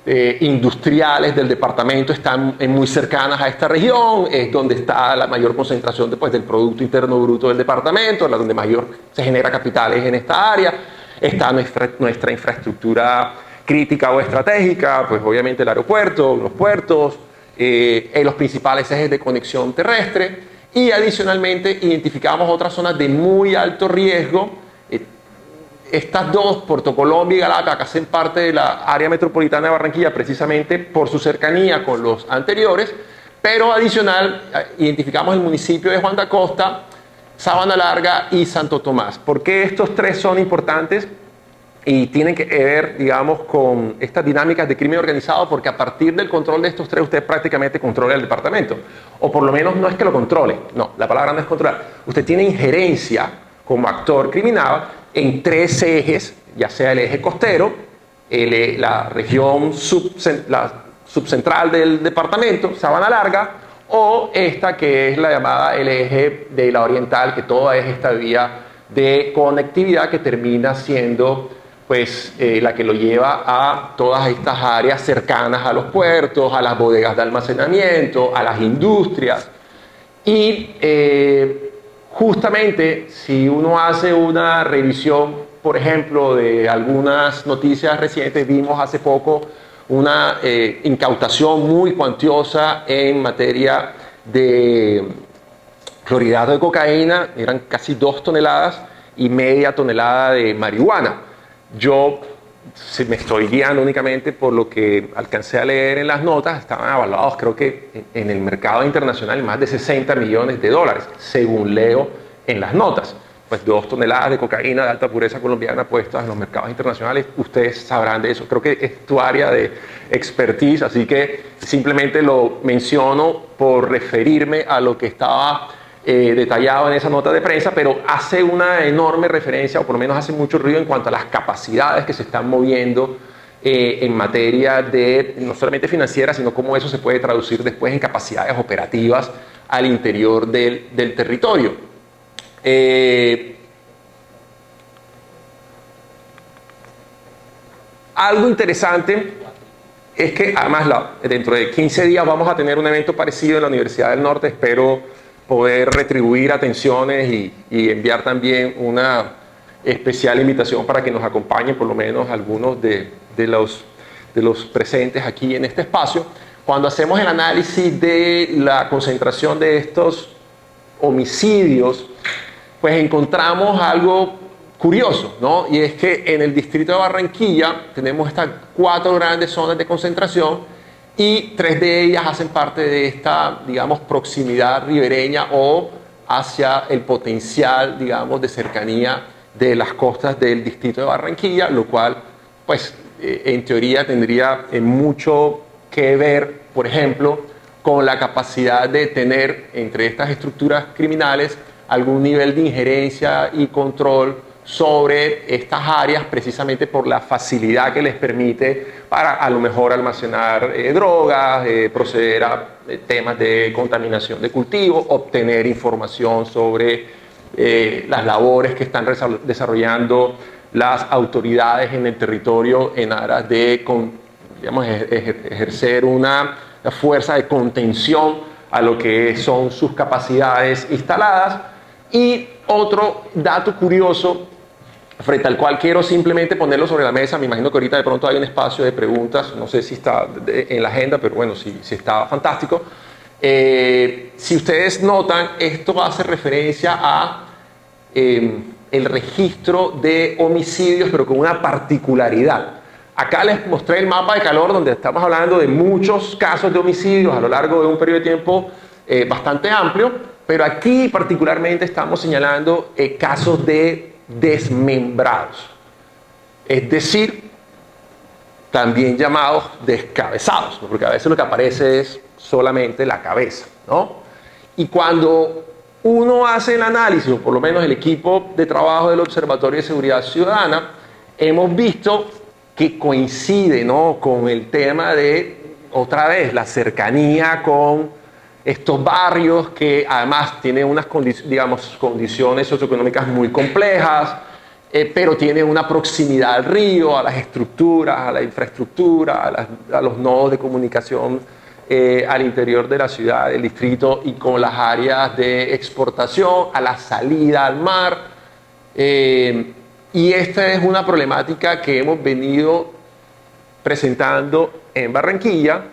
industriales del departamento están muy cercanas a esta región, es donde está la mayor concentración después del Producto Interno Bruto del departamento, donde mayor se genera capitales en esta área, está nuestra infraestructura crítica o estratégica, pues obviamente el aeropuerto, los puertos, los principales ejes de conexión terrestre, y adicionalmente identificamos otras zonas de muy alto riesgo. Estas dos, Puerto Colombia y Galapa, que hacen parte de la área metropolitana de Barranquilla precisamente por su cercanía con los anteriores, pero adicional identificamos el municipio de Juan de Acosta, Sabana Larga y Santo Tomás. ¿Por qué estos tres son importantes? Y tienen que ver, digamos, con estas dinámicas de crimen organizado, porque a partir del control de estos tres usted prácticamente controla el departamento, o por lo menos no es que lo controle, no, la palabra no es controlar, usted tiene injerencia como actor criminal en tres ejes, ya sea el eje costero, la región subcentral del departamento, Sabana Larga, o esta que es la llamada el eje de la oriental, que toda es esta vía de conectividad que termina siendo pues la que lo lleva a todas estas áreas cercanas a los puertos, a las bodegas de almacenamiento, a las industrias. Y justamente si uno hace una revisión por ejemplo, de algunas noticias recientes, vimos hace poco una incautación muy cuantiosa en materia de clorhidrato de cocaína, eran casi 2,5 toneladas de marihuana. Yo me estoy guiando únicamente por lo que alcancé a leer en las notas, estaban avalados creo que en el mercado internacional en más de $60 millones, según leo en las notas. Pues 2 toneladas de cocaína de alta pureza colombiana puestas en los mercados internacionales, ustedes sabrán de eso, creo que es tu área de expertise, así que simplemente lo menciono por referirme a lo que estaba detallado en esa nota de prensa, pero hace una enorme referencia, o por lo menos hace mucho ruido en cuanto a las capacidades que se están moviendo en materia de, no solamente financiera, sino cómo eso se puede traducir después en capacidades operativas al interior del territorio. Algo interesante es que además dentro de 15 días vamos a tener un evento parecido en la Universidad del Norte. Espero poder retribuir atenciones y enviar también una especial invitación para que nos acompañen por lo menos algunos de los presentes aquí en este espacio. Cuando hacemos el análisis de la concentración de estos homicidios, pues encontramos algo curioso, ¿no? Y es que en el distrito de Barranquilla tenemos estas 4 grandes zonas de concentración y 3 de ellas hacen parte de esta, digamos, proximidad ribereña o hacia el potencial, digamos, de cercanía de las costas del distrito de Barranquilla, lo cual, pues, en teoría tendría mucho que ver, por ejemplo, con la capacidad de tener entre estas estructuras criminales algún nivel de injerencia y control sobre estas áreas, precisamente por la facilidad que les permite para a lo mejor almacenar drogas, proceder a temas de contaminación de cultivo, obtener información sobre las labores que están desarrollando las autoridades en el territorio en aras de, digamos, ejercer una fuerza de contención a lo que son sus capacidades instaladas. Y otro dato curioso, frente al cual quiero simplemente ponerlo sobre la mesa, me imagino que ahorita de pronto hay un espacio de preguntas, no sé si está en la agenda, pero bueno, si está fantástico. Si ustedes notan, esto hace referencia a el registro de homicidios, pero con una particularidad. Acá les mostré el mapa de calor donde estamos hablando de muchos casos de homicidios a lo largo de un periodo de tiempo bastante amplio, pero aquí particularmente estamos señalando casos de desmembrados, es decir, también llamados descabezados, ¿no? Porque a veces lo que aparece es solamente la cabeza, ¿no? Y cuando uno hace el análisis, o por lo menos el equipo de trabajo del Observatorio de Seguridad Ciudadana, hemos visto que coincide, ¿no?, con el tema de, otra vez, la cercanía con estos barrios que además tienen unas condiciones socioeconómicas muy complejas, pero tienen una proximidad al río, a las estructuras, a la infraestructura, a los nodos de comunicación al interior de la ciudad, del distrito, y con las áreas de exportación, a la salida al mar. Y esta es una problemática que hemos venido presentando en Barranquilla,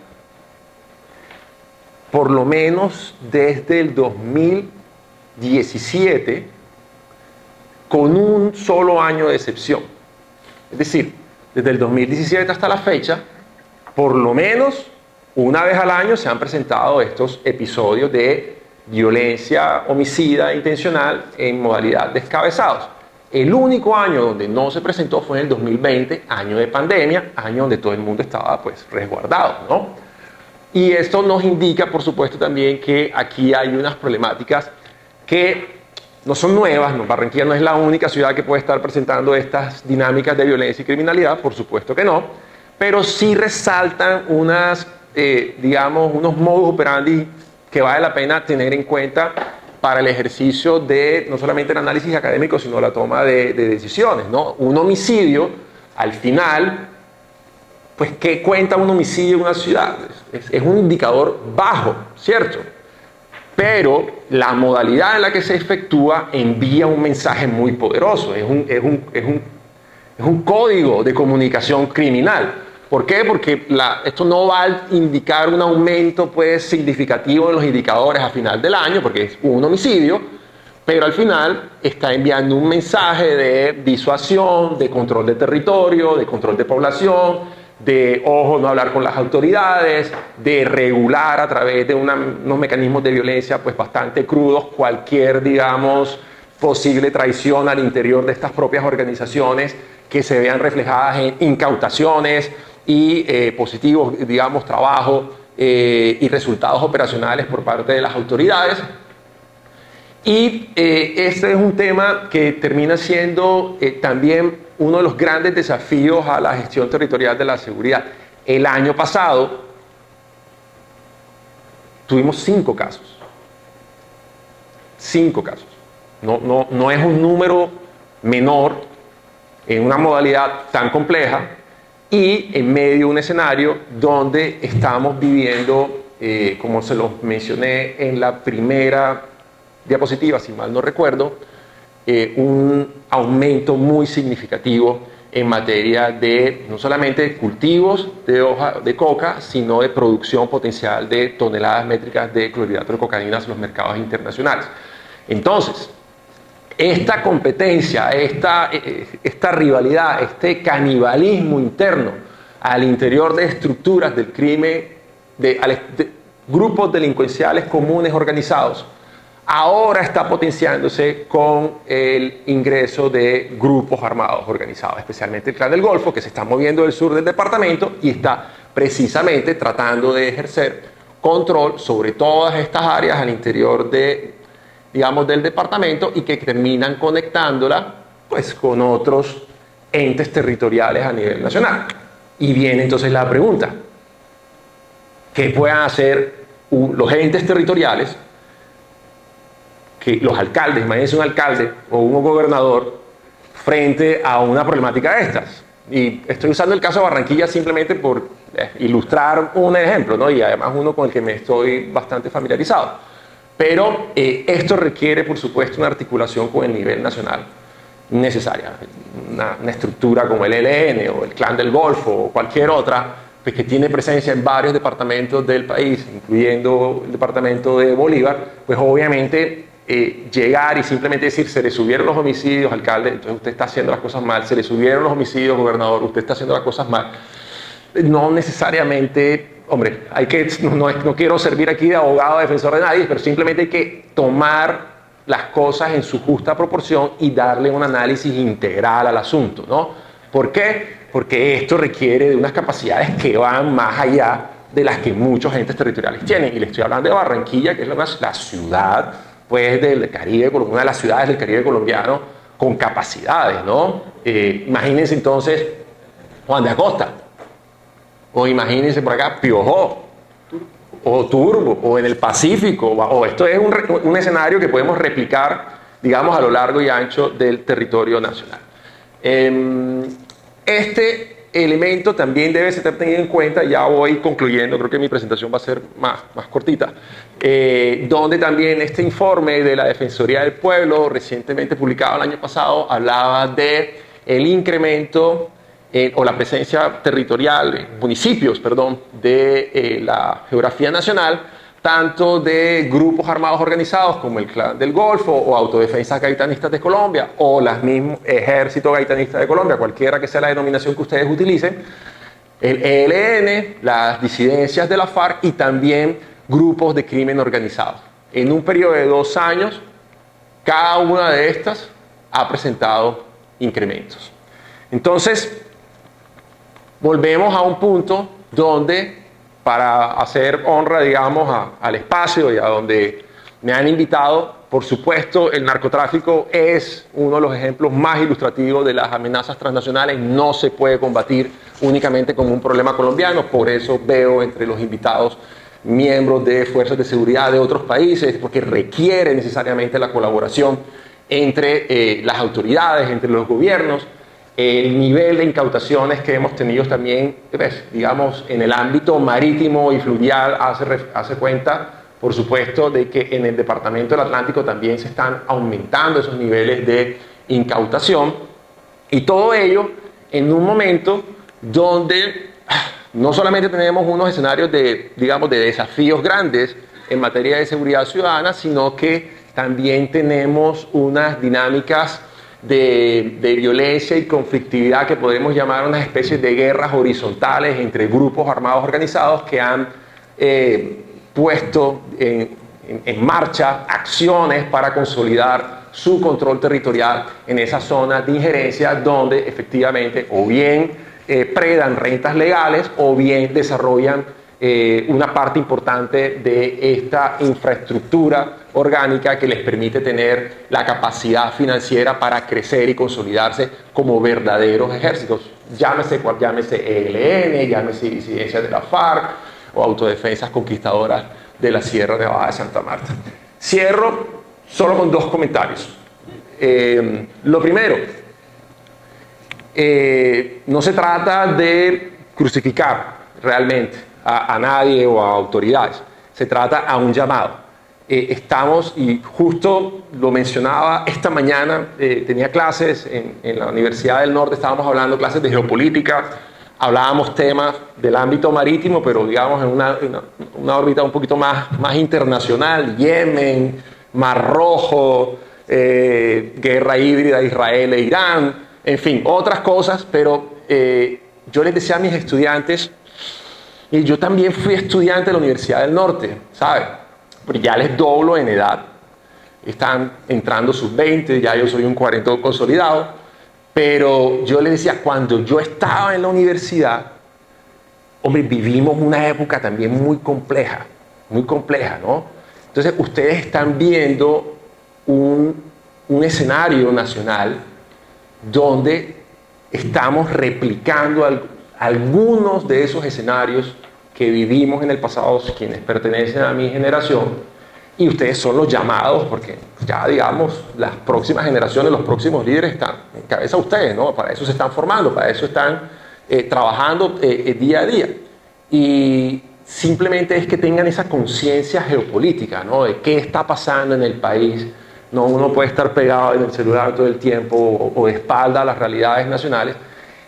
por lo menos desde el 2017, con un solo año de excepción. Es decir, desde el 2017 hasta la fecha, por lo menos una vez al año se han presentado estos episodios de violencia homicida intencional en modalidad descabezados. El único año donde no se presentó fue en el 2020, año de pandemia, año donde todo el mundo estaba pues resguardado, ¿no? Y esto nos indica, por supuesto, también que aquí hay unas problemáticas que no son nuevas. ¿No? Barranquilla no es la única ciudad que puede estar presentando estas dinámicas de violencia y criminalidad, por supuesto que no, pero sí resaltan unos modus operandi que vale la pena tener en cuenta para el ejercicio de no solamente el análisis académico, sino la toma de decisiones, ¿no? Un homicidio, al final, pues, ¿qué cuenta un homicidio en una ciudad? Es un indicador bajo, ¿cierto? Pero la modalidad en la que se efectúa envía un mensaje muy poderoso. Es un es un código de comunicación criminal. ¿Por qué? Porque esto no va a indicar un aumento pues, significativo en los indicadores a final del año, porque es un homicidio, pero al final está enviando un mensaje de disuasión, de control de territorio, de control de población, de, ojo, no hablar con las autoridades, de regular a través de unos mecanismos de violencia pues bastante crudos cualquier, digamos, posible traición al interior de estas propias organizaciones que se vean reflejadas en incautaciones y positivos, digamos, trabajo y resultados operacionales por parte de las autoridades. Y este es un tema que termina siendo también uno de los grandes desafíos a la gestión territorial de la seguridad. El año pasado tuvimos 5 casos. 5 casos. No es un número menor en una modalidad tan compleja y en medio de un escenario donde estamos viviendo, como se los mencioné en la primera diapositiva, si mal no recuerdo, un aumento muy significativo en materia de no solamente cultivos de hoja de coca, sino de producción potencial de toneladas métricas de clorhidrato de cocaína en los mercados internacionales. Entonces, esta competencia, esta rivalidad, este canibalismo interno al interior de estructuras del crimen, de grupos delincuenciales comunes organizados, ahora está potenciándose con el ingreso de grupos armados organizados, especialmente el Clan del Golfo, que se está moviendo del sur del departamento y está precisamente tratando de ejercer control sobre todas estas áreas al interior de, digamos, del departamento y que terminan conectándola pues, con otros entes territoriales a nivel nacional. Y viene entonces la pregunta, ¿qué pueden hacer los entes territoriales? Que los alcaldes, imagínense un alcalde o un gobernador frente a una problemática de estas. Y estoy usando el caso de Barranquilla simplemente por ilustrar un ejemplo, ¿no? Y además uno con el que me estoy bastante familiarizado. Pero esto requiere, por supuesto, una articulación con el nivel nacional necesaria. Una estructura como el ELN o el Clan del Golfo o cualquier otra, pues, que tiene presencia en varios departamentos del país, incluyendo el departamento de Bolívar, pues obviamente llegar y simplemente decir, se le subieron los homicidios, alcalde, entonces usted está haciendo las cosas mal, se le subieron los homicidios, gobernador, usted está haciendo las cosas mal. No necesariamente, hombre, no quiero servir aquí de abogado defensor de nadie, pero simplemente hay que tomar las cosas en su justa proporción y darle un análisis integral al asunto, ¿no? ¿Por qué? Porque esto requiere de unas capacidades que van más allá de las que muchos entes territoriales tienen. Y le estoy hablando de Barranquilla, que es la ciudad pues, del Caribe, una de las ciudades del Caribe colombiano con capacidades, ¿no? Imagínense entonces Juan de Acosta, o imagínense por acá Piojó, o Turbo, o en el Pacífico, o esto es un escenario que podemos replicar, digamos, a lo largo y ancho del territorio nacional. Este elemento también debe ser tenido en cuenta, ya voy concluyendo, creo que mi presentación va a ser más cortita, donde también este informe de la Defensoría del Pueblo, recientemente publicado el año pasado, hablaba de el incremento o la presencia territorial, municipios, perdón, de la geografía nacional, tanto de grupos armados organizados como el Clan del Golfo o Autodefensas Gaitanistas de Colombia o las mismas Ejército Gaitanista de Colombia, cualquiera que sea la denominación que ustedes utilicen, el ELN, las disidencias de la FARC y también grupos de crimen organizado. En un periodo de 2 años, cada una de estas ha presentado incrementos. Entonces, volvemos a un punto donde, para hacer honra, digamos, al espacio y a donde me han invitado, por supuesto, el narcotráfico es uno de los ejemplos más ilustrativos de las amenazas transnacionales. No se puede combatir únicamente como un problema colombiano, por eso veo entre los invitados miembros de fuerzas de seguridad de otros países, porque requiere necesariamente la colaboración entre las autoridades, entre los gobiernos. El nivel de incautaciones que hemos tenido también, digamos, en el ámbito marítimo y fluvial hace cuenta, por supuesto, de que en el Departamento del Atlántico también se están aumentando esos niveles de incautación. Y todo ello en un momento donde no solamente tenemos unos escenarios de, digamos, de desafíos grandes en materia de seguridad ciudadana, sino que también tenemos unas dinámicas de violencia y conflictividad que podemos llamar unas especies de guerras horizontales entre grupos armados organizados que han puesto en marcha acciones para consolidar su control territorial en esa zona de injerencia donde efectivamente o bien predan rentas legales o bien desarrollan una parte importante de esta infraestructura orgánica que les permite tener la capacidad financiera para crecer y consolidarse como verdaderos ejércitos. Llámese ELN, llámese disidencias de la FARC o autodefensas conquistadoras de la Sierra Nevada de Santa Marta. Cierro solo con 2 comentarios. Lo primero, no se trata de crucificar realmente a nadie o a autoridades, se trata a un llamado. Estamos, y justo lo mencionaba esta mañana, tenía clases en la Universidad del Norte, estábamos hablando clases de geopolítica, hablábamos temas del ámbito marítimo, pero digamos en una órbita un poquito más internacional, Yemen, Mar Rojo, guerra híbrida Israel e Irán, en fin, otras cosas, pero yo les decía a mis estudiantes, y yo también fui estudiante de la Universidad del Norte, ¿sabe? Pero ya les doblo en edad, están entrando sus 20, ya yo soy un 40 consolidado, pero yo les decía, cuando yo estaba en la universidad, hombre, vivimos una época también muy compleja, ¿no? Entonces, ustedes están viendo un escenario nacional donde estamos replicando algunos de esos escenarios que vivimos en el pasado, quienes pertenecen a mi generación, y ustedes son los llamados, porque ya digamos, las próximas generaciones, los próximos líderes están en cabeza de ustedes, ¿no? Para eso se están formando, para eso están trabajando día a día. Y simplemente es que tengan esa conciencia geopolítica, ¿no? De qué está pasando en el país. No, uno puede estar pegado en el celular todo el tiempo o de espalda a las realidades nacionales.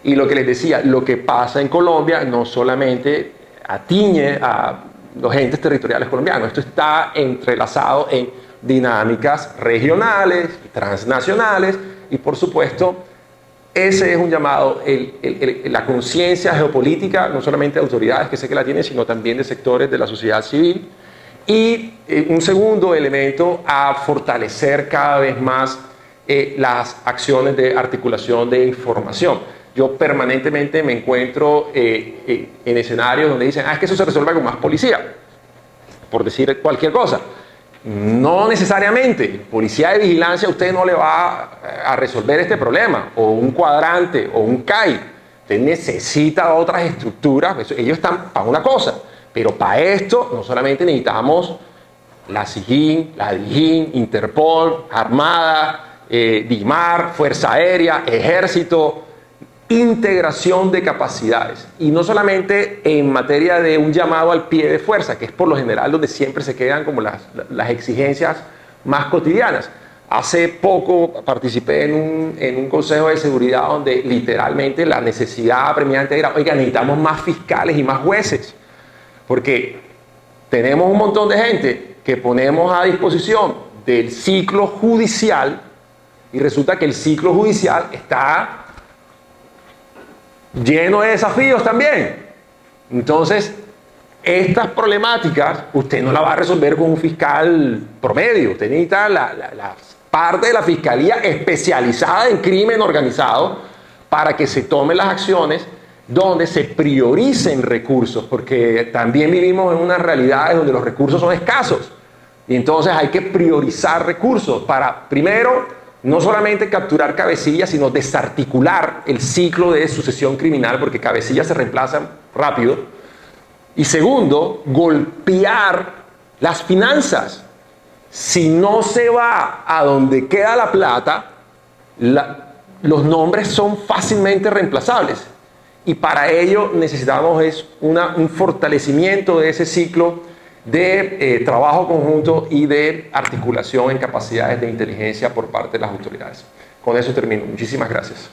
Y lo que les decía, lo que pasa en Colombia no solamente atañe a los entes territoriales colombianos, esto está entrelazado en dinámicas regionales, transnacionales, y por supuesto ese es un llamado, la conciencia geopolítica, no solamente de autoridades que sé que la tienen, sino también de sectores de la sociedad civil. Y un segundo elemento, a fortalecer cada vez más las acciones de articulación de información. Yo permanentemente me encuentro en escenarios donde dicen, es que eso se resuelve con más policía, por decir cualquier cosa. No necesariamente. Policía de vigilancia usted no le va a resolver este problema, o un cuadrante, o un CAI. Usted necesita otras estructuras, ellos están para una cosa, pero para esto no solamente necesitamos la SIGIN, la DIJÍN, Interpol, Armada, DIMAR, Fuerza Aérea, Ejército, integración de capacidades, y no solamente en materia de un llamado al pie de fuerza, que es por lo general donde siempre se quedan como las exigencias más cotidianas. Hace poco participé en un consejo de seguridad donde literalmente la necesidad apremiante era, oiga, necesitamos más fiscales y más jueces, porque tenemos un montón de gente que ponemos a disposición del ciclo judicial y resulta que el ciclo judicial está lleno de desafíos también. Entonces, estas problemáticas usted no las va a resolver con un fiscal promedio. Usted necesita la parte de la fiscalía especializada en crimen organizado para que se tomen las acciones donde se prioricen recursos, porque también vivimos en unas realidades donde los recursos son escasos y entonces hay que priorizar recursos para, primero, no solamente capturar cabecillas, sino desarticular el ciclo de sucesión criminal, porque cabecillas se reemplazan rápido. Y segundo, golpear las finanzas. Si no se va a donde queda la plata, los nombres son fácilmente reemplazables. Y para ello necesitamos un fortalecimiento de ese ciclo de trabajo conjunto y de articulación en capacidades de inteligencia por parte de las autoridades. Con eso termino. Muchísimas gracias.